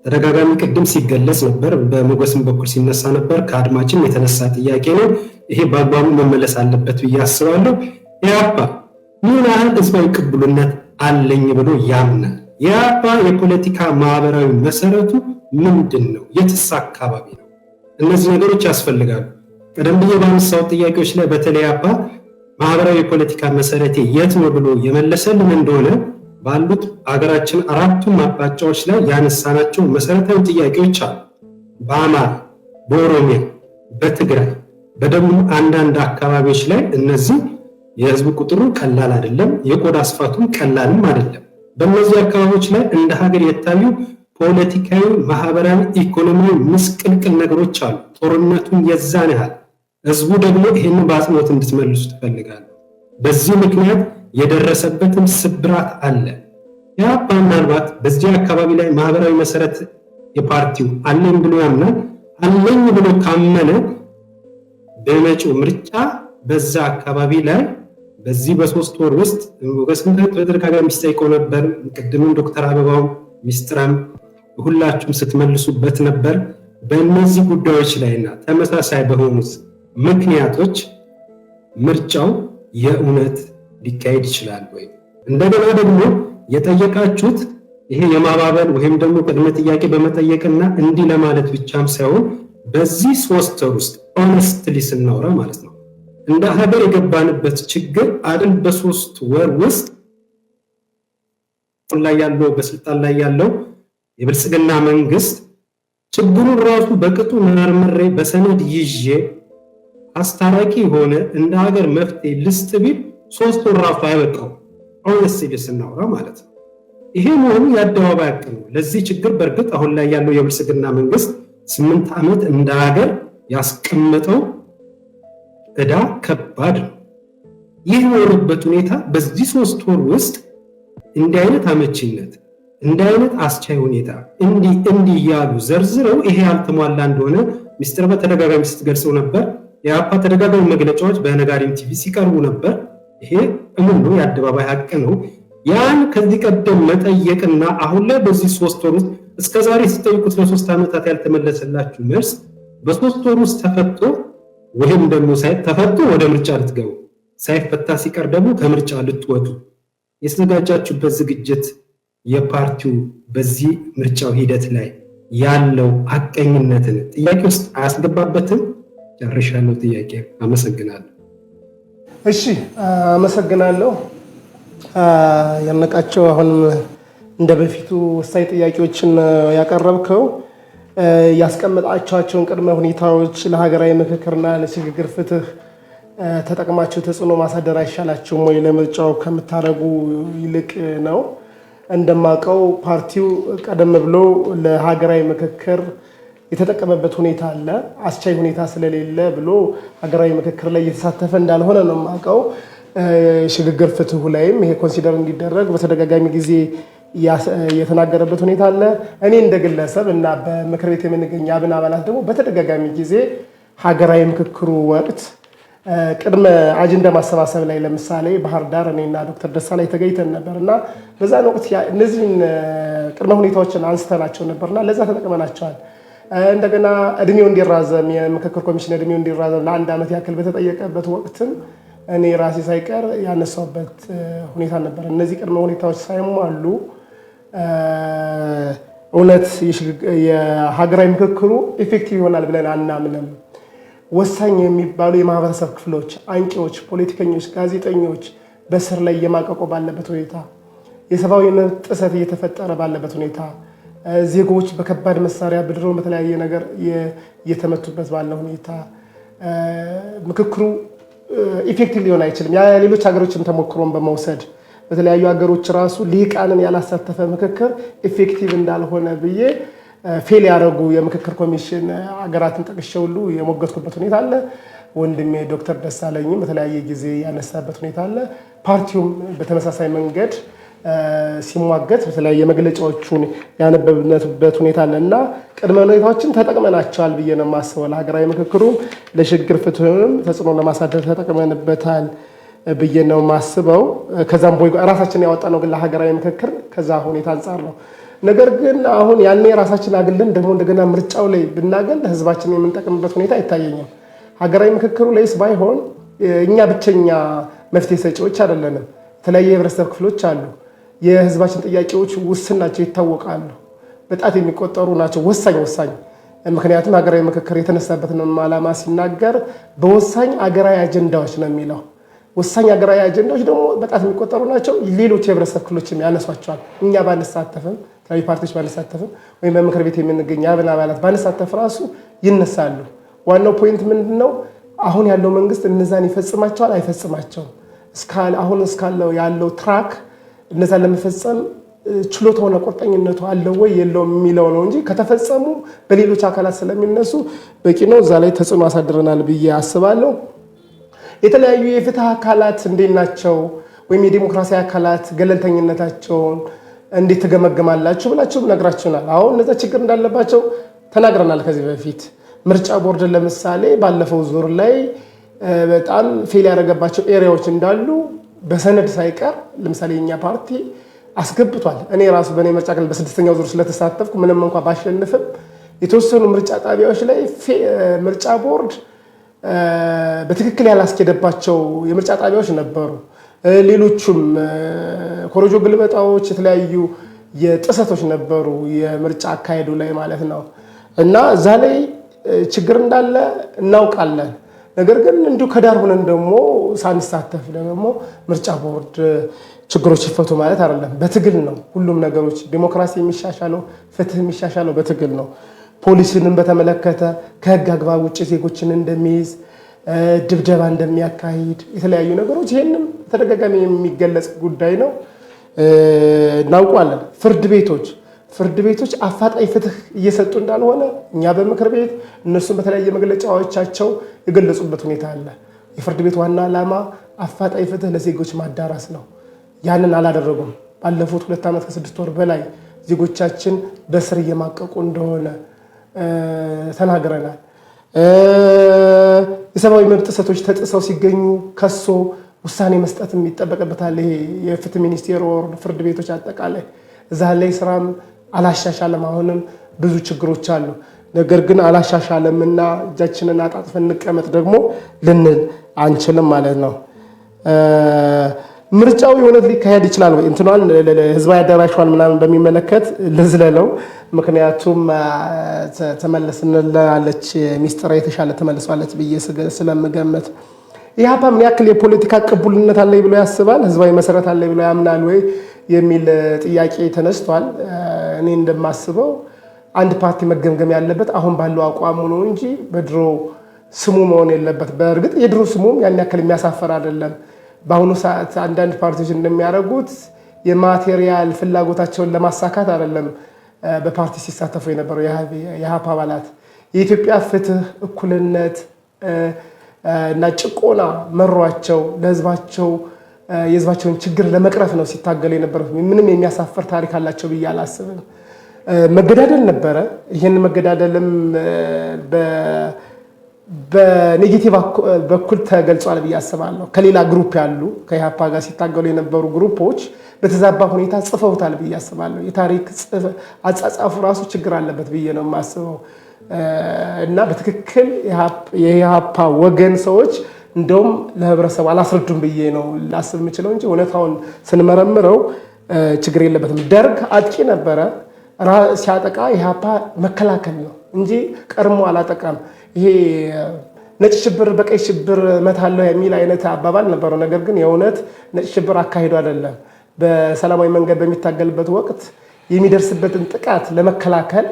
ተደጋጋሚ ቅድም ሲገለጽ ነበር፣ በሞገስም በኩል ሲነሳ ነበር፣ ከአድማጭም የተነሳ ጥያቄ ነው። ይሄ በአግባቡ መመለስ አለበት ብዬ አስባለሁ። ኢህአፓ ምን ያህል ህዝባዊ ቅቡልነት አለኝ ብሎ ያምናል? ኢህአፓ የፖለቲካ ማህበራዊ መሰረቱ ምንድን ነው? የትስ አካባቢ ነው? እነዚህ ነገሮች ያስፈልጋሉ። ቀደም ብዬ ባነሳው ጥያቄዎች ላይ በተለይ ኢህአፓ ማህበራዊ የፖለቲካ መሰረቴ የት ነው ብሎ የመለሰልን እንደሆነ ባሉት ሀገራችን አራቱም አቅጣጫዎች ላይ ያነሳናቸው መሰረታዊ ጥያቄዎች አሉ። በአማራ፣ በኦሮሚያ፣ በትግራይ፣ በደቡብ አንዳንድ አካባቢዎች ላይ እነዚህ የህዝብ ቁጥሩ ቀላል አይደለም፣ የቆዳ ስፋቱም ቀላልም አይደለም። በእነዚህ አካባቢዎች ላይ እንደ ሀገር የታዩ ፖለቲካዊ፣ ማህበራዊ፣ ኢኮኖሚያዊ ምስቅልቅል ነገሮች አሉ። ጦርነቱን የዛን ያህል ህዝቡ ደግሞ ይህንን በአጽንኦት እንድትመልሱ ትፈልጋለሁ። በዚህ ምክንያት የደረሰበትም ስብራት አለ። ኢህአፓ ምናልባት በዚህ አካባቢ ላይ ማህበራዊ መሰረት የፓርቲው አለኝ ብሎ ያምናል። አለኝ ብሎ ካመነ በመጪው ምርጫ በዛ አካባቢ ላይ በዚህ በ3 ወር ውስጥ ሞገስም በተደጋጋሚ ሲጠይቀው ነበር። ቅድምም ዶክተር አበባው ሚስጥራም ሁላችሁም ስትመልሱበት ነበር። በእነዚህ ጉዳዮች ላይና ተመሳሳይ በሆኑት ምክንያቶች ምርጫው የእውነት ሊካሄድ ይችላል ወይ? እንደገና ደግሞ የጠየቃችሁት ይሄ የማባበል ወይም ደግሞ ቅድመ ጥያቄ በመጠየቅና እንዲህ ለማለት ብቻም ሳይሆን በዚህ 3 ወር ውስጥ ኦነስትሊ ስናወራ ማለት ነው እንደ ሀገር የገባንበት ችግር አይደል? በ3 ወር ውስጥ በስልጣን ላይ ያለው የብልጽግና መንግስት ችግሩን ራሱ በቅጡ መርምሬ በሰነድ ይዤ አስታራቂ ሆነ እንደ ሀገር መፍትሄ ልስጥ ቢል 3 ወር ራሱ አይበቃው። ኦነስትሊ ስናወራ ማለት ነው። ይሄ መሆኑ የአደባባይ ሀቅ ነው። ለዚህ ችግር በእርግጥ አሁን ላይ ያለው የብልጽግና መንግስት 8 ዓመት እንደ ሀገር ያስቀመጠው ዕዳ ከባድ ነው። ይህ የሆነበት ሁኔታ በዚህ 3 ወር ውስጥ እንዲህ አይነት አመቺነት፣ እንዲህ አይነት አስቻይ ሁኔታ እንዲህ እያሉ ዘርዝረው ይሄ ያልተሟላ እንደሆነ ሚስጥር በተደጋጋሚ ስትገልጸው ነበር። የኢህአፓ ተደጋጋሚ መግለጫዎች በነጋሪም ቲቪ ሲቀርቡ ነበር። ይሄ እሙሉ የአደባባይ ሀቅ ነው። ያን ከዚህ ቀደም መጠየቅና አሁን ላይ በዚህ 3 ወር ውስጥ እስከዛሬ ሲጠይቁት ለ3 ዓመታት ያልተመለሰላችሁ መልስ በ3 ወር ውስጥ ተፈቶ ወይም ደግሞ ተፈቶ ወደ ምርጫ ልትገቡ ሳይፈታ ሲቀር ደግሞ ከምርጫ ልትወጡ የተዘጋጃችሁበት ዝግጅት የፓርቲው በዚህ ምርጫው ሂደት ላይ ያለው ሐቀኝነትን ጥያቄ ውስጥ አያስገባበትም? ጨርሻለሁ ጥያቄ። አመሰግናለሁ። እሺ አመሰግናለሁ። ያነቃቸው አሁን እንደ በፊቱ ወሳኝ ጥያቄዎችን ያቀረብከው ያስቀመጣቸውን ቅድመ ሁኔታዎች ለሀገራዊ ምክክርና ለሽግግር ፍትህ ተጠቅማችሁ ተጽዕኖ ማሳደር አይሻላችሁም ወይ ለምርጫው ከምታረጉ ይልቅ ነው። እንደማውቀው ፓርቲው ቀደም ብሎ ለሀገራዊ ምክክር የተጠቀመበት ሁኔታ አለ። አስቻይ ሁኔታ ስለሌለ ብሎ ሀገራዊ ምክክር ላይ እየተሳተፈ እንዳልሆነ ነው የማውቀው። ሽግግር ፍትሁ ላይም ይሄ ኮንሲደር እንዲደረግ በተደጋጋሚ ጊዜ የተናገረበት ሁኔታ አለ። እኔ እንደ ግለሰብ እና በምክር ቤት የምንገኝ አብን አባላት ደግሞ በተደጋጋሚ ጊዜ ሀገራዊ ምክክሩ ወቅት ቅድመ አጀንዳ ማሰባሰብ ላይ ለምሳሌ ባህር ዳር እኔና ዶክተር ደሳለኝ ተገኝተን ነበርና በዛን ወቅት እነዚህን ቅድመ ሁኔታዎችን አንስተናቸው ነበርና ለዛ ተጠቅመናቸዋል። እንደገና እድሜው እንዲራዘም የምክክር ኮሚሽን እድሜው እንዲራዘም ለ1 ዓመት ያክል በተጠየቀበት ወቅትም እኔ ራሴ ሳይቀር ያነሳውበት ሁኔታ ነበር። እነዚህ ቅድመ ሁኔታዎች ሳይሟሉ እውነት የሀገራዊ ምክክሩ ኢፌክቲቭ ይሆናል ብለን አናምንም። ወሳኝ የሚባሉ የማህበረሰብ ክፍሎች፣ አንቂዎች፣ ፖለቲከኞች፣ ጋዜጠኞች በስር ላይ እየማቀቁ ባለበት ሁኔታ፣ የሰብአዊ መብት ጥሰት እየተፈጠረ ባለበት ሁኔታ፣ ዜጎች በከባድ መሳሪያ በድሮን በተለያየ ነገር እየተመቱበት ባለ ሁኔታ ምክክሩ ኢፌክቲቭ ሊሆን አይችልም። ሌሎች ሀገሮችን ተሞክሮን በመውሰድ በተለያዩ ሀገሮች ራሱ ሊቃንን ያላሳተፈ ምክክር ኢፌክቲቭ እንዳልሆነ ብዬ ፌል ያደረጉ የምክክር ኮሚሽን ሀገራትን ጠቅሼ ሁሉ የሞገትኩበት ሁኔታ አለ። ወንድሜ ዶክተር ደሳለኝም በተለያየ ጊዜ ያነሳበት ሁኔታ አለ። ፓርቲውም በተመሳሳይ መንገድ ሲሟገት በተለያየ መግለጫዎቹን ያነበብንበት ሁኔታ አለ እና ቅድመ ሁኔታዎችን ተጠቅመናቸዋል ብዬ ነው የማስበው። ለሀገራዊ ምክክሩም ለሽግግር ፍትህም ተጽዕኖ ለማሳደር ተጠቅመንበታል ብዬ ነው የማስበው። ከዛም ቦይ ራሳችን ያወጣነው ግን ለሀገራዊ ምክክር ከዛ ሁኔታ አንጻር ነው። ነገር ግን አሁን ያኔ ራሳችን አግለን ደግሞ እንደገና ምርጫው ላይ ብናገል ህዝባችን የምንጠቅምበት ሁኔታ አይታየኝም። ሀገራዊ ምክክሩ ላይስ ባይሆን እኛ ብቸኛ መፍትሄ ሰጪዎች አይደለንም። የተለያዩ የህብረተሰብ ክፍሎች አሉ። የህዝባችን ጥያቄዎች ውስን ናቸው፣ ይታወቃሉ። በጣት የሚቆጠሩ ናቸው ወሳኝ። ምክንያቱም ሀገራዊ ምክክር የተነሳበትን ዓላማ ሲናገር በወሳኝ ሀገራዊ አጀንዳዎች ነው የሚለው። ወሳኝ ሀገራዊ አጀንዳዎች ደግሞ በጣት የሚቆጠሩ ናቸው። ሌሎች የህብረተሰብ ክፍሎችም ያነሷቸዋል። እኛ ባንሳተፍም፣ ተለያዩ ፓርቲዎች ባንሳተፍም፣ ወይም በምክር ቤት የምንገኝ አብን አባላት ባንሳተፍ ራሱ ይነሳሉ። ዋናው ፖይንት ምንድን ነው? አሁን ያለው መንግስት እነዛን ይፈጽማቸዋል አይፈጽማቸውም? አሁን እስካለው ያለው ትራክ እነዛን ለመፈጸም ችሎታውና ቁርጠኝነቱ አለው ወይ የለውም የሚለው ነው እንጂ ከተፈጸሙ በሌሎች አካላት ስለሚነሱ በቂ ነው። እዛ ላይ ተጽዕኖ አሳድረናል ብዬ አስባለሁ። የተለያዩ የፍትህ አካላት እንዴት ናቸው? ወይም የዲሞክራሲ አካላት ገለልተኝነታቸውን እንዴት ትገመግማላችሁ ብላችሁ ነግራችሁናል። አሁን እነዛ ችግር እንዳለባቸው ተናግረናል ከዚህ በፊት። ምርጫ ቦርድን ለምሳሌ ባለፈው ዙር ላይ በጣም ፌል ያደረገባቸው ኤሪያዎች እንዳሉ በሰነድ ሳይቀር ለምሳሌ የኛ ፓርቲ አስገብቷል። እኔ ራሱ በእኔ ምርጫ ክልል በ6ኛው ዙር ስለተሳተፍኩ ምንም እንኳ ባሸንፍም የተወሰኑ ምርጫ ጣቢያዎች ላይ ምርጫ ቦርድ በትክክል ያላስኬደባቸው የምርጫ ጣቢያዎች ነበሩ። ሌሎቹም ኮረጆ ግልበጣዎች፣ የተለያዩ የጥሰቶች ነበሩ የምርጫ አካሄዱ ላይ ማለት ነው። እና እዛ ላይ ችግር እንዳለ እናውቃለን። ነገር ግን እንዲሁ ከዳር ሆነን ደግሞ ሳንሳተፍ ደግሞ ምርጫ ቦርድ ችግሮች ይፈቱ ማለት አይደለም። በትግል ነው ሁሉም ነገሮች። ዲሞክራሲ የሚሻሻለው ፍትህ የሚሻሻለው በትግል ነው። ፖሊሲንም በተመለከተ ከህግ አግባብ ውጭ ዜጎችን እንደሚይዝ፣ ድብደባ እንደሚያካሂድ የተለያዩ ነገሮች ይህንም ተደጋጋሚ የሚገለጽ ጉዳይ ነው፣ እናውቋለን። ፍርድ ቤቶች አፋጣኝ ፍትህ እየሰጡ እንዳልሆነ እኛ በምክር ቤት እነሱም በተለያየ መግለጫዎቻቸው የገለጹበት ሁኔታ አለ። የፍርድ ቤት ዋና ዓላማ አፋጣኝ ፍትህ ለዜጎች ማዳረስ ነው። ያንን አላደረጉም። ባለፉት 2 ዓመት ከ6 ወር በላይ ዜጎቻችን በስር እየማቀቁ እንደሆነ ተናግረናል። የሰብአዊ መብት ጥሰቶች ተጥሰው ሲገኙ ከሶ ውሳኔ መስጠት የሚጠበቅበታል። ይሄ የፍትህ ሚኒስቴር ወር ፍርድ ቤቶች አጠቃላይ እዛ ላይ ስራም አላሻሻለም። አሁንም ብዙ ችግሮች አሉ። ነገር ግን አላሻሻለምና እጃችንን አጣጥፈን እንቀመጥ ደግሞ ልንል አንችልም ማለት ነው። ምርጫው የእውነት ሊካሄድ ይችላል ወይ እንትኗን ህዝባዊ አዳራሿን ምናምን በሚመለከት ልዝለለው። ምክንያቱም ተመለስንላለች ሚስጥር የተሻለ ተመልሷለች ብዬ ስለምገመት ኢህአፓ ምን ያክል የፖለቲካ ቅቡልነት አለ ብሎ ያስባል፣ ህዝባዊ መሰረት አለ ብሎ ያምናል ወይ የሚል ጥያቄ ተነስቷል። እኔ እንደማስበው አንድ ፓርቲ መገምገም ያለበት አሁን ባለው አቋሙ ነው እንጂ በድሮ ስሙ መሆን የለበት። በእርግጥ የድሮ ስሙም ያን ያክል የሚያሳፈር አይደለም። በአሁኑ ሰዓት አንዳንድ ፓርቲዎች እንደሚያደርጉት የማቴሪያል ፍላጎታቸውን ለማሳካት አይደለም በፓርቲ ሲሳተፉ የነበረው የኢህአፓ አባላት የኢትዮጵያ ፍትህ፣ እኩልነት እና ጭቆና መሯቸው ለህዝባቸው የህዝባቸውን ችግር ለመቅረፍ ነው ሲታገሉ የነበሩት። ምንም የሚያሳፍር ታሪክ አላቸው ብዬ አላስብም። መገዳደል ነበረ። ይህን መገዳደልም በኔጌቲቭ በኩል ተገልጿል ብዬ አስባለሁ። ከሌላ ግሩፕ ያሉ ከኢህአፓ ጋር ሲታገሉ የነበሩ ግሩፖች በተዛባ ሁኔታ ጽፈውታል ብዬ አስባለሁ። የታሪክ አጻጻፉ ራሱ ችግር አለበት ብዬ ነው የማስበው እና በትክክል የኢህአፓ ወገን ሰዎች እንደውም ለህብረተሰቡ አላስረዱም ብዬ ነው ላስብ የምችለው እንጂ እውነታውን ስንመረምረው ችግር የለበትም። ደርግ አጥቂ ነበረ። ሲያጠቃ ኢህአፓ መከላከል ነው እንጂ ቀድሞ አላጠቃም። ይሄ ነጭ ሽብር በቀይ ሽብር መታለው የሚል አይነት አባባል ነበረው። ነገር ግን የእውነት ነጭ ሽብር አካሂዶ አይደለም። በሰላማዊ መንገድ በሚታገልበት ወቅት የሚደርስበትን ጥቃት ለመከላከል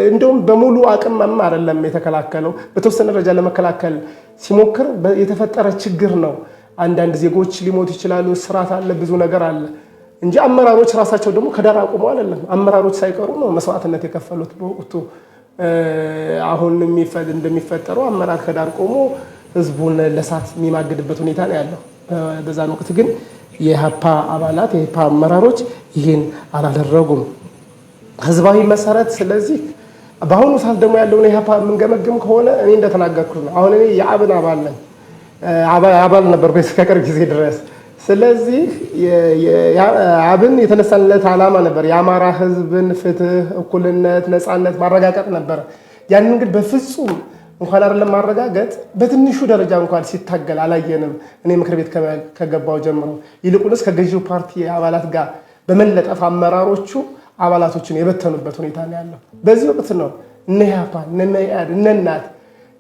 እንደውም በሙሉ አቅም አይደለም የተከላከለው። በተወሰነ ደረጃ ለመከላከል ሲሞክር የተፈጠረ ችግር ነው። አንዳንድ ዜጎች ሊሞቱ ይችላሉ። ስርዓት አለ፣ ብዙ ነገር አለ እንጂ አመራሮች ራሳቸው ደግሞ ከዳር አቁመው አይደለም። አመራሮች ሳይቀሩ ነው መስዋዕትነት የከፈሉት በወቅቱ። አሁን እንደሚፈጠረው አመራር ከዳር ቆሞ ህዝቡን ለሳት የሚማግድበት ሁኔታ ነው ያለው። በዛን ወቅት ግን የኢህአፓ አባላት የኢህአፓ አመራሮች ይህን አላደረጉም። ህዝባዊ መሰረት ስለዚህ በአሁኑ ሰዓት ደግሞ ያለውን ኢህአፓ የምንገመግም ከሆነ እኔ እንደተናገርኩት ነው። አሁን እኔ የአብን አባል ነኝ። አባል ነበርኩ እስከ ቅርብ ጊዜ ድረስ። ስለዚህ አብን የተነሳለት ዓላማ ነበር የአማራ ህዝብን ፍትህ፣ እኩልነት፣ ነፃነት ማረጋገጥ ነበር። ያንን ግን በፍጹም እንኳን አይደለም ማረጋገጥ በትንሹ ደረጃ እንኳን ሲታገል አላየንም። እኔ ምክር ቤት ከገባው ጀምሮ ይልቁንስ ከገዢው ፓርቲ አባላት ጋር በመለጠፍ አመራሮቹ አባላቶችን የበተኑበት ሁኔታ ነው ያለው። በዚህ ወቅት ነው እነ ኢህአፓ እነ መኢአድ እነ እናት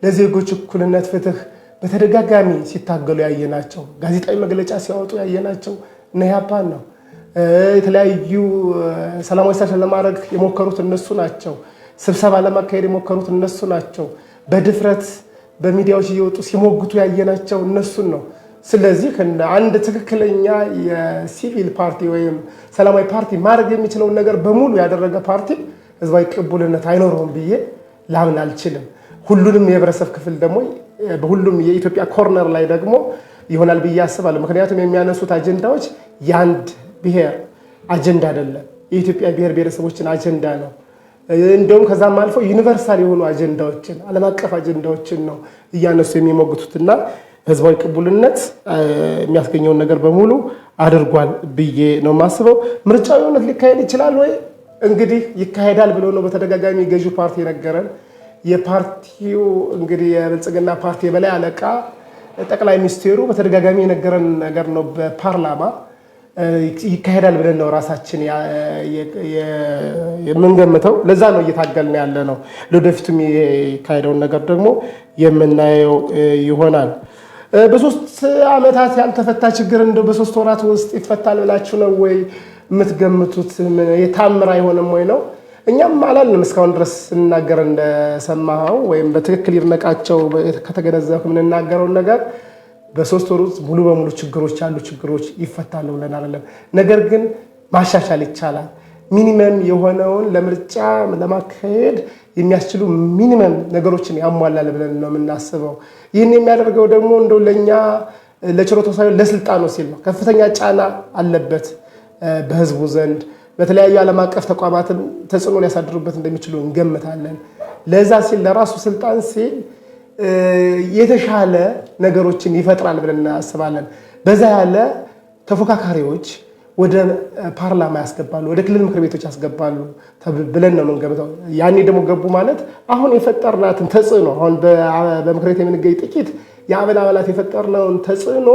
ለዜጎች እኩልነት፣ ፍትህ በተደጋጋሚ ሲታገሉ ያየናቸው። ጋዜጣዊ መግለጫ ሲያወጡ ያየናቸው እነ ኢህአፓን ነው። የተለያዩ ሰላማዊ ሰልፍ ለማድረግ የሞከሩት እነሱ ናቸው። ስብሰባ ለማካሄድ የሞከሩት እነሱ ናቸው። በድፍረት በሚዲያዎች እየወጡ ሲሞግቱ ያየናቸው እነሱን ነው። ስለዚህ አንድ ትክክለኛ የሲቪል ፓርቲ ወይም ሰላማዊ ፓርቲ ማድረግ የሚችለውን ነገር በሙሉ ያደረገ ፓርቲ ህዝባዊ ቅቡልነት አይኖረውም ብዬ ላምን አልችልም። ሁሉንም የህብረተሰብ ክፍል ደግሞ በሁሉም የኢትዮጵያ ኮርነር ላይ ደግሞ ይሆናል ብዬ አስባለሁ። ምክንያቱም የሚያነሱት አጀንዳዎች የአንድ ብሔር አጀንዳ አይደለም፣ የኢትዮጵያ ብሔር ብሔረሰቦችን አጀንዳ ነው። እንደውም ከዛም አልፎ ዩኒቨርሳል የሆኑ አጀንዳዎችን፣ ዓለም አቀፍ አጀንዳዎችን ነው እያነሱ የሚሞግቱትና ህዝባዊ ቅቡልነት የሚያስገኘውን ነገር በሙሉ አድርጓል ብዬ ነው የማስበው። ምርጫው የእውነት ሊካሄድ ይችላል ወይ? እንግዲህ ይካሄዳል ብሎ ነው በተደጋጋሚ ገዢው ፓርቲ ነገረን። የፓርቲው እንግዲህ የብልጽግና ፓርቲ የበላይ አለቃ ጠቅላይ ሚኒስቴሩ በተደጋጋሚ የነገረን ነገር ነው። በፓርላማ ይካሄዳል ብለን ነው ራሳችን የምንገምተው። ለዛ ነው እየታገልን ያለ ነው። ለወደፊቱም የሚካሄደውን ነገር ደግሞ የምናየው ይሆናል። በ3 ዓመታት ያልተፈታ ችግር እንደው በ3 ወራት ውስጥ ይፈታል ብላችሁ ነው ወይ የምትገምቱት? የታምር አይሆንም ወይ ነው? እኛም አላልንም እስካሁን ድረስ ስንናገር እንደሰማኸው ወይም በትክክል ይድነቃቸው ከተገነዘብክ የምንናገረውን ነገር በ3 ወር ውስጥ ሙሉ በሙሉ ችግሮች ያሉ ችግሮች ይፈታሉ ብለን አይደለም። ነገር ግን ማሻሻል ይቻላል። ሚኒመም የሆነውን ለምርጫ ለማካሄድ የሚያስችሉ ሚኒመም ነገሮችን ያሟላል ብለን ነው የምናስበው። ይህን የሚያደርገው ደግሞ እንደው ለእኛ ለችሮታው ሳይሆን ለስልጣኑ ሲል ነው። ከፍተኛ ጫና አለበት በህዝቡ ዘንድ። በተለያዩ ዓለም አቀፍ ተቋማትን ተጽዕኖ ሊያሳድሩበት እንደሚችሉ እንገምታለን። ለዛ ሲል ለራሱ ስልጣን ሲል የተሻለ ነገሮችን ይፈጥራል ብለን እናስባለን። በዛ ያለ ተፎካካሪዎች ወደ ፓርላማ ያስገባሉ፣ ወደ ክልል ምክር ቤቶች ያስገባሉ ብለን ነው የምንገምተው። ያኔ ደግሞ ገቡ ማለት አሁን የፈጠርናትን ተጽዕኖ አሁን በምክር ቤት የምንገኝ ጥቂት የአባል አባላት የፈጠርነውን ተጽዕኖ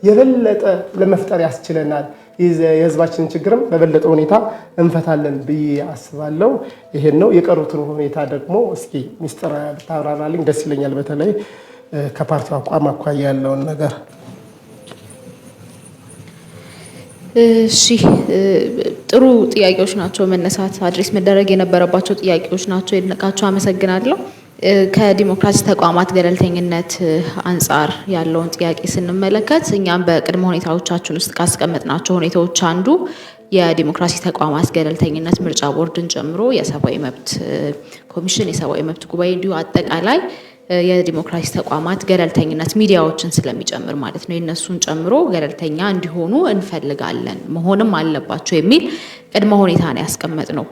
የበለጠ ለመፍጠር ያስችለናል። የህዝባችንን ችግርም በበለጠ ሁኔታ እንፈታለን ብዬ አስባለሁ። ይሄን ነው። የቀሩትን ሁኔታ ደግሞ እስኪ ሚስጥር ብታብራራልኝ ደስ ይለኛል። በተለይ ከፓርቲው አቋም አኳያ ያለውን ነገር። እሺ፣ ጥሩ ጥያቄዎች ናቸው። መነሳት አድሬስ መደረግ የነበረባቸው ጥያቄዎች ናቸው። የድነቃቸው አመሰግናለሁ። ከዲሞክራሲ ተቋማት ገለልተኝነት አንጻር ያለውን ጥያቄ ስንመለከት እኛም በቅድመ ሁኔታዎቻችን ውስጥ ካስቀመጥናቸው ሁኔታዎች አንዱ የዲሞክራሲ ተቋማት ገለልተኝነት ምርጫ ቦርድን ጨምሮ የሰብአዊ መብት ኮሚሽን፣ የሰብአዊ መብት ጉባኤ እንዲሁ አጠቃላይ የዲሞክራሲ ተቋማት ገለልተኝነት ሚዲያዎችን ስለሚጨምር ማለት ነው የነሱን ጨምሮ ገለልተኛ እንዲሆኑ እንፈልጋለን መሆንም አለባቸው የሚል ቅድመ ሁኔታ ነው ያስቀመጥነው።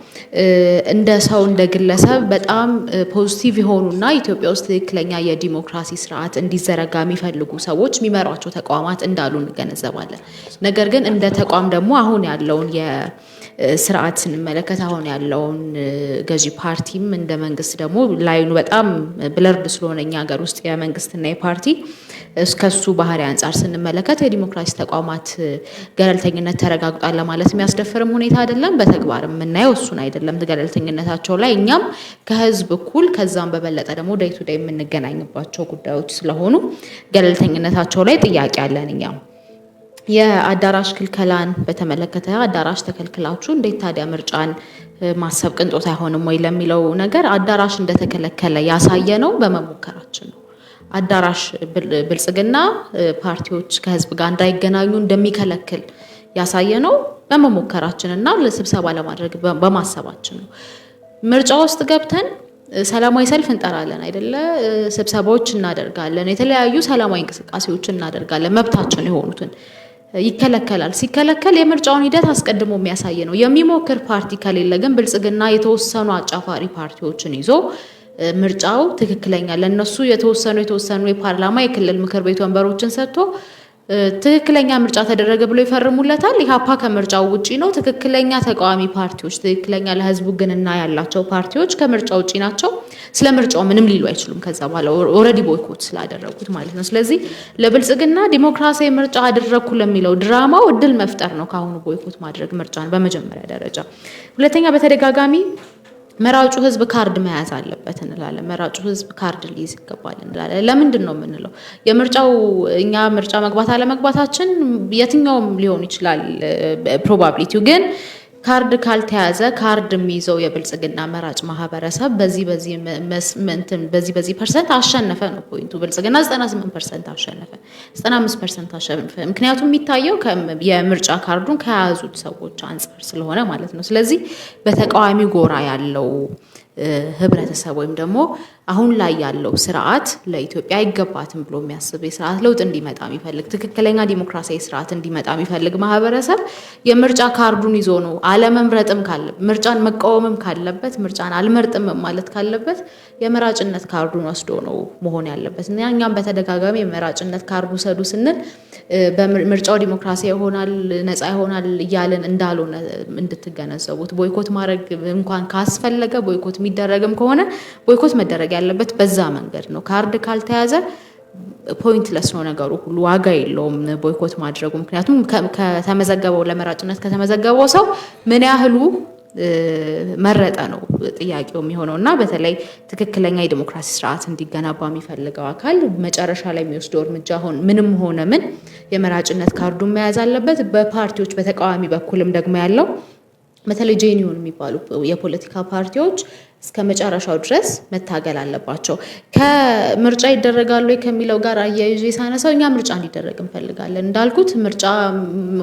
እንደ ሰው እንደ ግለሰብ በጣም ፖዚቲቭ የሆኑና ኢትዮጵያ ውስጥ ትክክለኛ የዲሞክራሲ ስርዓት እንዲዘረጋ የሚፈልጉ ሰዎች የሚመሯቸው ተቋማት እንዳሉ እንገነዘባለን። ነገር ግን እንደ ተቋም ደግሞ አሁን ያለውን ስርዓት ስንመለከት አሁን ያለውን ገዢ ፓርቲም እንደ መንግስት ደግሞ ላይኑ በጣም ብለርድ ስለሆነ እኛ ሀገር ውስጥ የመንግስትና የፓርቲ እስከሱ ባህሪ አንጻር ስንመለከት የዲሞክራሲ ተቋማት ገለልተኝነት ተረጋግጧል ለማለት የሚያስደፍርም ሁኔታ አይደለም። በተግባር የምናየው እሱን አይደለም። ገለልተኝነታቸው ላይ እኛም ከህዝብ እኩል ከዛም በበለጠ ደግሞ ዴይ ቱ ዴይ የምንገናኝባቸው ጉዳዮች ስለሆኑ ገለልተኝነታቸው ላይ ጥያቄ አለን እኛም። የአዳራሽ ክልከላን በተመለከተ አዳራሽ ተከልክላችሁ እንዴት ታዲያ ምርጫን ማሰብ ቅንጦት አይሆንም ወይ ለሚለው ነገር አዳራሽ እንደተከለከለ ያሳየ ነው በመሞከራችን ነው። አዳራሽ ብልጽግና ፓርቲዎች ከህዝብ ጋር እንዳይገናኙ እንደሚከለክል ያሳየ ነው በመሞከራችን እና ለስብሰባ ለማድረግ በማሰባችን ነው። ምርጫ ውስጥ ገብተን ሰላማዊ ሰልፍ እንጠራለን አይደለ? ስብሰባዎች እናደርጋለን፣ የተለያዩ ሰላማዊ እንቅስቃሴዎችን እናደርጋለን። መብታችን የሆኑትን ይከለከላል። ሲከለከል የምርጫውን ሂደት አስቀድሞ የሚያሳይ ነው። የሚሞክር ፓርቲ ከሌለ ግን ብልጽግና የተወሰኑ አጫፋሪ ፓርቲዎችን ይዞ ምርጫው ትክክለኛ ለነሱ የተወሰኑ የፓርላማ የክልል ምክር ቤት ወንበሮችን ሰጥቶ ትክክለኛ ምርጫ ተደረገ ብሎ ይፈርሙለታል። ኢህአፓ ከምርጫው ውጪ ነው። ትክክለኛ ተቃዋሚ ፓርቲዎች፣ ትክክለኛ ለህዝቡ ግንና ያላቸው ፓርቲዎች ከምርጫው ውጪ ናቸው። ስለ ምርጫው ምንም ሊሉ አይችሉም። ከዛ በኋላ ኦልሬዲ ቦይኮት ስላደረጉት ማለት ነው። ስለዚህ ለብልጽግና ዲሞክራሲያዊ ምርጫ አደረኩ ለሚለው ድራማው እድል መፍጠር ነው ካሁኑ ቦይኮት ማድረግ ምርጫን በመጀመሪያ ደረጃ። ሁለተኛ በተደጋጋሚ መራጩ ህዝብ ካርድ መያዝ አለበት እንላለን። መራጩ ህዝብ ካርድ ሊይዝ ይገባል እንላለን። ለምንድን ነው የምንለው? የምርጫው እኛ ምርጫ መግባት አለመግባታችን የትኛውም ሊሆን ይችላል ፕሮባቢሊቲው ግን ካርድ ካልተያዘ ካርድ የሚይዘው የብልጽግና መራጭ ማህበረሰብ በዚህ ፐርሰንት አሸነፈ ነው ፖይንቱ። ብልጽግና 98% አሸነፈ፣ 95% አሸነፈ። ምክንያቱም የሚታየው የምርጫ ካርዱን ከያዙት ሰዎች አንጻር ስለሆነ ማለት ነው። ስለዚህ በተቃዋሚ ጎራ ያለው ህብረተሰብ ወይም ደግሞ አሁን ላይ ያለው ስርዓት ለኢትዮጵያ አይገባትም ብሎ የሚያስብ የስርዓት ለውጥ እንዲመጣ የሚፈልግ ትክክለኛ ዲሞክራሲያዊ ስርዓት እንዲመጣ የሚፈልግ ማህበረሰብ የምርጫ ካርዱን ይዞ ነው አለመምረጥም ካለበት ምርጫን መቃወምም ካለበት ምርጫን አልመርጥም ማለት ካለበት የመራጭነት ካርዱን ወስዶ ነው መሆን ያለበት። እኛም በተደጋጋሚ የመራጭነት ካርዱ ሰዱ ስንል በምርጫው ዲሞክራሲ ይሆናል ነፃ ይሆናል እያልን እንዳልሆነ እንድትገነዘቡት። ቦይኮት ማድረግ እንኳን ካስፈለገ ቦይኮት የሚደረግም ከሆነ ቦይኮት መደረግ ያለበት በዛ መንገድ ነው። ካርድ ካልተያዘ ፖይንትለስ ነው ነገሩ ሁሉ፣ ዋጋ የለውም ቦይኮት ማድረጉ። ምክንያቱም ከተመዘገበው ለመራጭነት ከተመዘገበው ሰው ምን ያህሉ መረጠ ነው ጥያቄው የሚሆነው እና በተለይ ትክክለኛ የዲሞክራሲ ስርዓት እንዲገነባ የሚፈልገው አካል መጨረሻ ላይ የሚወስደው እርምጃ ምንም ሆነ ምን የመራጭነት ካርዱን መያዝ አለበት። በፓርቲዎች በተቃዋሚ በኩልም ደግሞ ያለው በተለይ ጄኒውን የሚባሉ የፖለቲካ ፓርቲዎች እስከ መጨረሻው ድረስ መታገል አለባቸው። ከምርጫ ይደረጋሉ ከሚለው ጋር አያይዤ ሳነሳው እኛ ምርጫ እንዲደረግ እንፈልጋለን። እንዳልኩት ምርጫ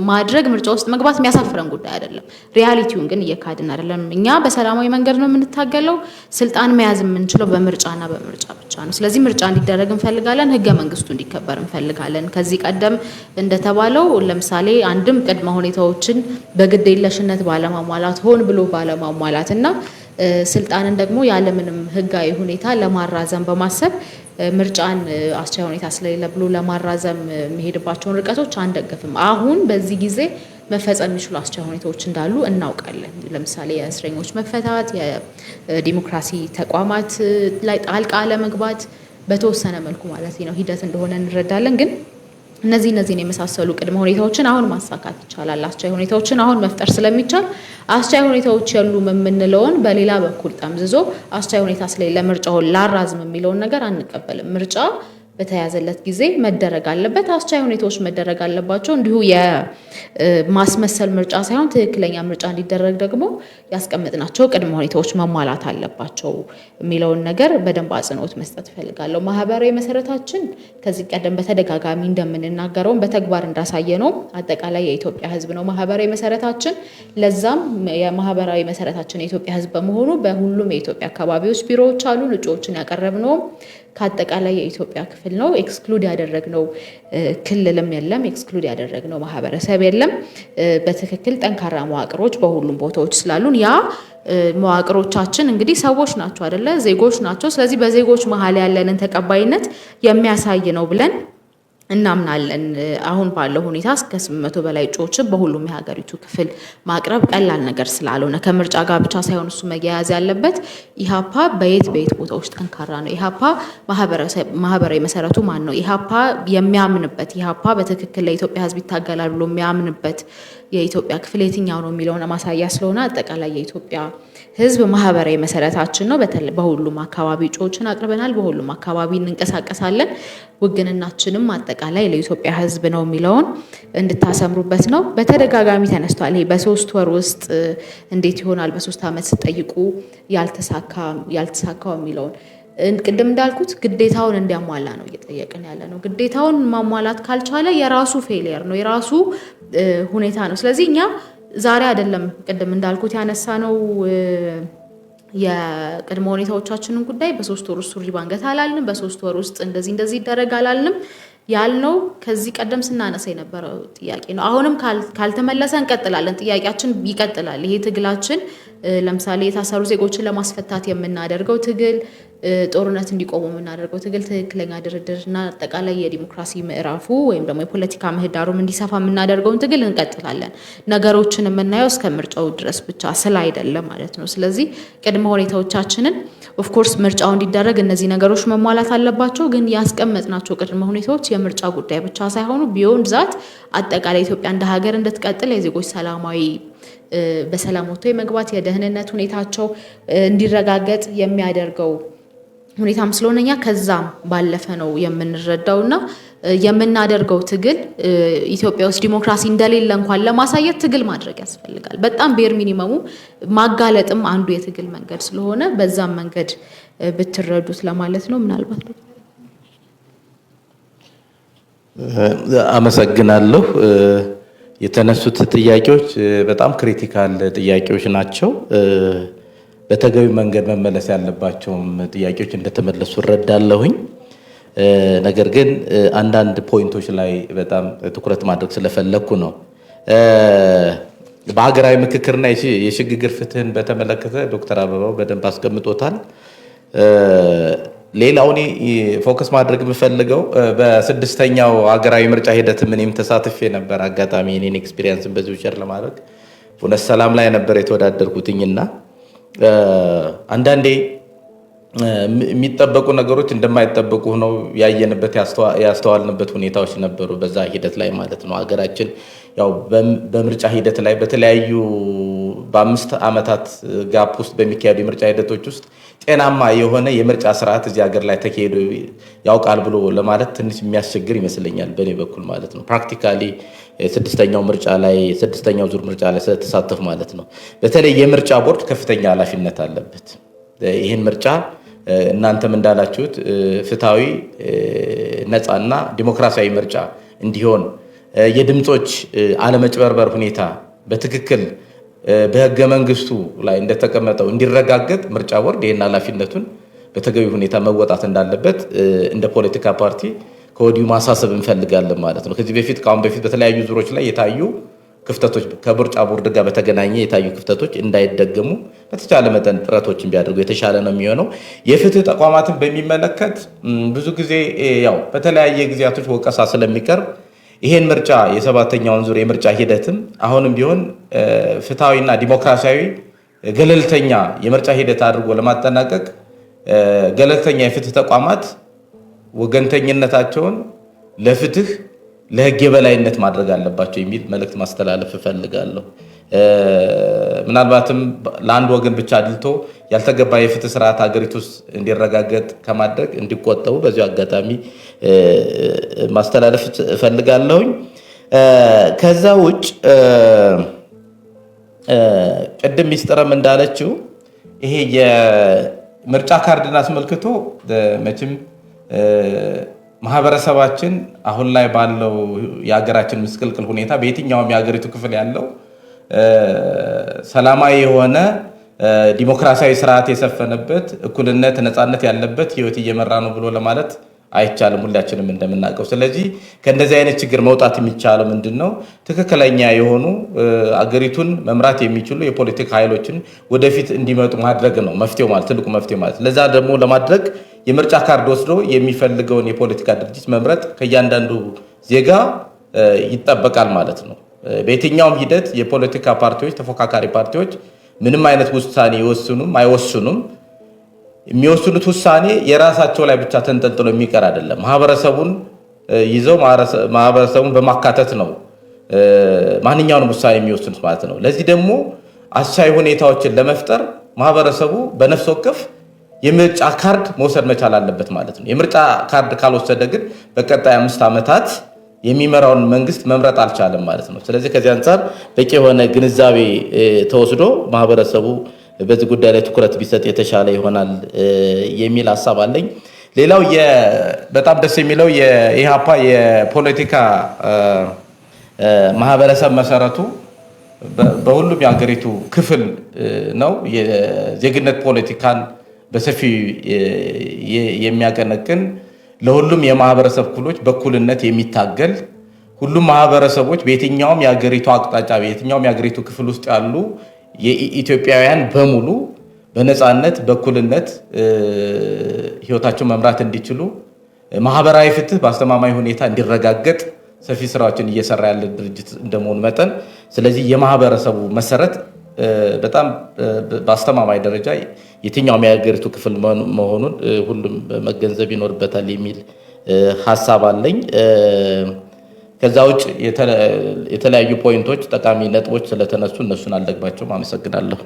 ማድረግ ምርጫ ውስጥ መግባት የሚያሳፍረን ጉዳይ አይደለም። ሪያሊቲውን ግን እየካድን አይደለም። እኛ በሰላማዊ መንገድ ነው የምንታገለው። ስልጣን መያዝ የምንችለው በምርጫና በምርጫ ብቻ ነው። ስለዚህ ምርጫ እንዲደረግ እንፈልጋለን። ህገ መንግስቱ እንዲከበር እንፈልጋለን። ከዚህ ቀደም እንደተባለው ለምሳሌ አንድም ቅድመ ሁኔታዎችን በግዴለሽነት ባለማሟላት ሆን ብሎ ባለማሟላት እና ስልጣንን ደግሞ ያለምንም ህጋዊ ሁኔታ ለማራዘም በማሰብ ምርጫን አስቻይ ሁኔታ ስለሌለ ብሎ ለማራዘም የሚሄድባቸውን ርቀቶች አንደግፍም። አሁን በዚህ ጊዜ መፈጸም የሚችሉ አስቻይ ሁኔታዎች እንዳሉ እናውቃለን። ለምሳሌ የእስረኞች መፈታት፣ የዲሞክራሲ ተቋማት ላይ ጣልቃ ለመግባት በተወሰነ መልኩ ማለት ነው ሂደት እንደሆነ እንረዳለን። ግን እነዚህን የመሳሰሉ ቅድመ ሁኔታዎችን አሁን ማሳካት ይቻላል። አስቻይ ሁኔታዎችን አሁን መፍጠር ስለሚቻል አስቻይ ሁኔታዎች የሉም የምንለውን በሌላ በኩል ጠምዝዞ አስቻይ ሁኔታ ስለሌለ ምርጫውን ላራዝም የሚለውን ነገር አንቀበልም። ምርጫ በተያዘለት ጊዜ መደረግ አለበት። አስቻይ ሁኔታዎች መደረግ አለባቸው። እንዲሁ የማስመሰል ምርጫ ሳይሆን ትክክለኛ ምርጫ እንዲደረግ ደግሞ ያስቀመጥናቸው ቅድመ ሁኔታዎች መሟላት አለባቸው የሚለውን ነገር በደንብ አጽንኦት መስጠት ፈልጋለሁ። ማህበራዊ መሰረታችን ከዚህ ቀደም በተደጋጋሚ እንደምንናገረው በተግባር እንዳሳየ ነው አጠቃላይ የኢትዮጵያ ሕዝብ ነው ማህበራዊ መሰረታችን። ለዛም የማህበራዊ መሰረታችን የኢትዮጵያ ሕዝብ በመሆኑ በሁሉም የኢትዮጵያ አካባቢዎች ቢሮዎች አሉ። እጩዎችን ያቀረብነው ከአጠቃላይ የኢትዮጵያ ክፍል ነው። ኤክስክሉድ ያደረግነው ክልልም የለም፣ ኤክስክሉድ ያደረግነው ማህበረሰብ የለም። በትክክል ጠንካራ መዋቅሮች በሁሉም ቦታዎች ስላሉን ያ መዋቅሮቻችን እንግዲህ ሰዎች ናቸው አይደለ? ዜጎች ናቸው። ስለዚህ በዜጎች መሀል ያለንን ተቀባይነት የሚያሳይ ነው ብለን እናምናለን። አሁን ባለው ሁኔታ እስከ 800 በላይ እጩዎችን በሁሉም የሀገሪቱ ክፍል ማቅረብ ቀላል ነገር ስላልሆነ ከምርጫ ጋር ብቻ ሳይሆን እሱ መያያዝ ያለበት ኢህአፓ በየት ቦታዎች ጠንካራ ነው፣ ኢህአፓ ማህበራዊ መሰረቱ ማን ነው፣ ኢህአፓ የሚያምንበት ኢህአፓ በትክክል ለኢትዮጵያ ሕዝብ ይታገላል ብሎ የሚያምንበት የኢትዮጵያ ክፍል የትኛው ነው የሚለውን ማሳያ ስለሆነ አጠቃላይ የኢትዮጵያ ሕዝብ ማህበራዊ መሰረታችን ነው። በሁሉም አካባቢ እጩዎችን አቅርበናል። በሁሉም አካባቢ እንንቀሳቀሳለን። ውግንናችንም አጠቃላይ ለኢትዮጵያ ሕዝብ ነው የሚለውን እንድታሰምሩበት ነው። በተደጋጋሚ ተነስቷል። ይሄ በ3 ወር ውስጥ እንዴት ይሆናል በ3 ዓመት ሲጠይቁ ያልተሳካው የሚለውን ቅድም እንዳልኩት ግዴታውን እንዲያሟላ ነው እየጠየቅን ያለ ነው። ግዴታውን ማሟላት ካልቻለ የራሱ ፌሊየር ነው፣ የራሱ ሁኔታ ነው። ስለዚህ እኛ ዛሬ አይደለም ቅድም እንዳልኩት ያነሳ ነው የቅድመ ሁኔታዎቻችንን ጉዳይ በ3 ወር ውስጥ ሱሪ ባንገት አላልንም። በ3 ወር ውስጥ እንደዚህ ይደረግ አላልንም። ያልነው ከዚህ ቀደም ስናነሳ የነበረው ጥያቄ ነው። አሁንም ካልተመለሰ እንቀጥላለን። ጥያቄያችን ይቀጥላል። ይሄ ትግላችን ለምሳሌ የታሰሩ ዜጎችን ለማስፈታት የምናደርገው ትግል፣ ጦርነት እንዲቆሙ የምናደርገው ትግል፣ ትክክለኛ ድርድርና አጠቃላይ የዲሞክራሲ ምዕራፉ ወይም ደግሞ የፖለቲካ ምህዳሩም እንዲሰፋ የምናደርገውን ትግል እንቀጥላለን። ነገሮችን የምናየው እስከ ምርጫው ድረስ ብቻ ስላይደለ ማለት ነው። ስለዚህ ቅድመ ሁኔታዎቻችንን ኦፍኮርስ ምርጫው እንዲደረግ እነዚህ ነገሮች መሟላት አለባቸው። ግን ያስቀመጥናቸው ቅድመ ሁኔታዎች የምርጫ ጉዳይ ብቻ ሳይሆኑ ቢዮንድ ዛት አጠቃላይ ኢትዮጵያ እንደ ሀገር እንድትቀጥል የዜጎች ሰላማዊ በሰላም ወጥቶ የመግባት የደህንነት ሁኔታቸው እንዲረጋገጥ የሚያደርገው ሁኔታም ስለሆነ እኛ ከዛም ባለፈ ነው የምንረዳውና የምናደርገው ትግል ኢትዮጵያ ውስጥ ዲሞክራሲ እንደሌለ እንኳን ለማሳየት ትግል ማድረግ ያስፈልጋል። በጣም ቤር ሚኒመሙ ማጋለጥም አንዱ የትግል መንገድ ስለሆነ በዛም መንገድ ብትረዱት ለማለት ነው። ምናልባት አመሰግናለሁ። የተነሱት ጥያቄዎች በጣም ክሪቲካል ጥያቄዎች ናቸው። በተገቢ መንገድ መመለስ ያለባቸውም ጥያቄዎች እንደተመለሱ እረዳለሁኝ። ነገር ግን አንዳንድ ፖይንቶች ላይ በጣም ትኩረት ማድረግ ስለፈለኩ ነው። በሀገራዊ ምክክርና የሽግግር ፍትህን በተመለከተ ዶክተር አበባው በደንብ አስቀምጦታል። ሌላው እኔ ፎከስ ማድረግ የምፈልገው በ6ኛው ሀገራዊ ምርጫ ሂደት እኔም ተሳትፌ ነበር። አጋጣሚ እኔን ኤክስፒሪየንስን በዚሁ ሸር ለማድረግ እውነት ሰላም ላይ ነበር የተወዳደርኩትኝና አንዳንዴ የሚጠበቁ ነገሮች እንደማይጠበቁ ሆነው ያየንበት ያስተዋልንበት ሁኔታዎች ነበሩ በዛ ሂደት ላይ ማለት ነው። ሀገራችን ያው በምርጫ ሂደት ላይ በተለያዩ በ5 ዓመታት ጋፕ ውስጥ በሚካሄዱ የምርጫ ሂደቶች ውስጥ ጤናማ የሆነ የምርጫ ስርዓት እዚህ ሀገር ላይ ተካሄዶ ያውቃል ብሎ ለማለት ትንሽ የሚያስቸግር ይመስለኛል በእኔ በኩል ማለት ነው። ፕራክቲካሊ 6ኛው ዙር ምርጫ ላይ ስለተሳተፍ ማለት ነው። በተለይ የምርጫ ቦርድ ከፍተኛ ኃላፊነት አለበት። ይህን ምርጫ እናንተም እንዳላችሁት ፍትሃዊ፣ ነፃና ዲሞክራሲያዊ ምርጫ እንዲሆን የድምጾች አለመጭበርበር ሁኔታ በትክክል በህገ መንግስቱ ላይ እንደተቀመጠው እንዲረጋገጥ ምርጫ ቦርድ ይህን ኃላፊነቱን በተገቢ ሁኔታ መወጣት እንዳለበት እንደ ፖለቲካ ፓርቲ ከወዲሁ ማሳሰብ እንፈልጋለን ማለት ነው። ከዚህ በፊት ከአሁን በፊት በተለያዩ ዙሮች ላይ የታዩ ክፍተቶች ከምርጫ ቦርድ ጋር በተገናኘ የታዩ ክፍተቶች እንዳይደገሙ በተቻለ መጠን ጥረቶችን ቢያደርጉ የተሻለ ነው የሚሆነው። የፍትህ ተቋማትን በሚመለከት ብዙ ጊዜ ያው በተለያየ ጊዜያቶች ወቀሳ ስለሚቀርብ ይሄን ምርጫ የ7ኛውን ዙር የምርጫ ሂደትም አሁንም ቢሆን ፍትሃዊና ዲሞክራሲያዊ ገለልተኛ የምርጫ ሂደት አድርጎ ለማጠናቀቅ ገለልተኛ የፍትህ ተቋማት ወገንተኝነታቸውን ለፍትህ ለህግ የበላይነት ማድረግ አለባቸው የሚል መልእክት ማስተላለፍ እፈልጋለሁ። ምናልባትም ለአንድ ወገን ብቻ አድልቶ ያልተገባ የፍትህ ስርዓት ሀገሪቱ ውስጥ እንዲረጋገጥ ከማድረግ እንዲቆጠቡ በዚሁ አጋጣሚ ማስተላለፍ እፈልጋለሁኝ። ከዛ ውጭ ቅድም ሚስጥረም እንዳለችው ይሄ የምርጫ ካርድን አስመልክቶ መቼም ማህበረሰባችን አሁን ላይ ባለው የሀገራችን ምስቅልቅል ሁኔታ በየትኛውም የሀገሪቱ ክፍል ያለው ሰላማዊ የሆነ ዲሞክራሲያዊ ስርዓት የሰፈነበት እኩልነት፣ ነፃነት ያለበት ህይወት እየመራ ነው ብሎ ለማለት አይቻልም፣ ሁላችንም እንደምናውቀው። ስለዚህ ከእንደዚህ አይነት ችግር መውጣት የሚቻለው ምንድነው? ትክክለኛ የሆኑ አገሪቱን መምራት የሚችሉ የፖለቲካ ኃይሎችን ወደፊት እንዲመጡ ማድረግ ነው መፍትሄው ማለት ትልቁ መፍትሄ ማለት። ለዛ ደግሞ ለማድረግ የምርጫ ካርድ ወስዶ የሚፈልገውን የፖለቲካ ድርጅት መምረጥ ከእያንዳንዱ ዜጋ ይጠበቃል ማለት ነው። በየትኛውም ሂደት የፖለቲካ ፓርቲዎች፣ ተፎካካሪ ፓርቲዎች ምንም አይነት ውሳኔ ይወስኑም አይወስኑም የሚወስኑት ውሳኔ የራሳቸው ላይ ብቻ ተንጠልጥሎ የሚቀር አይደለም። ማህበረሰቡን ይዘው ማህበረሰቡን በማካተት ነው ማንኛውንም ውሳኔ የሚወስኑት ማለት ነው። ለዚህ ደግሞ አስቻይ ሁኔታዎችን ለመፍጠር ማህበረሰቡ በነፍስ ወከፍ የምርጫ ካርድ መውሰድ መቻል አለበት ማለት ነው። የምርጫ ካርድ ካልወሰደ ግን በቀጣይ 5 ዓመታት የሚመራውን መንግስት መምረጥ አልቻለም ማለት ነው። ስለዚህ ከዚህ አንፃር በቂ የሆነ ግንዛቤ ተወስዶ ማህበረሰቡ በዚህ ጉዳይ ላይ ትኩረት ቢሰጥ የተሻለ ይሆናል የሚል ሐሳብ አለኝ። ሌላው በጣም ደስ የሚለው የኢሃፓ የፖለቲካ ማህበረሰብ መሰረቱ በሁሉም የሀገሪቱ ክፍል ነው። የዜግነት ፖለቲካን በሰፊው የሚያቀነቅን ለሁሉም የማህበረሰብ ክፍሎች በኩልነት የሚታገል ሁሉም ማህበረሰቦች በየትኛውም የሀገሪቱ አቅጣጫ በየትኛውም የሀገሪቱ ክፍል ውስጥ ያሉ የኢትዮጵያውያን በሙሉ በነፃነት በኩልነት ህይወታቸውን መምራት እንዲችሉ ማህበራዊ ፍትህ በአስተማማኝ ሁኔታ እንዲረጋገጥ ሰፊ ስራዎችን እየሰራ ያለ ድርጅት እንደመሆኑ መጠን ስለዚህ የማህበረሰቡ መሰረት በጣም በአስተማማኝ ደረጃ የትኛውም የሀገሪቱ ክፍል መሆኑን ሁሉም መገንዘብ ይኖርበታል የሚል ሐሳብ አለኝ። ከዛ ውጭ የተለያዩ ፖይንቶች ጠቃሚ ነጥቦች ስለተነሱ እነሱን አልደግማቸውም። አመሰግናለሁ።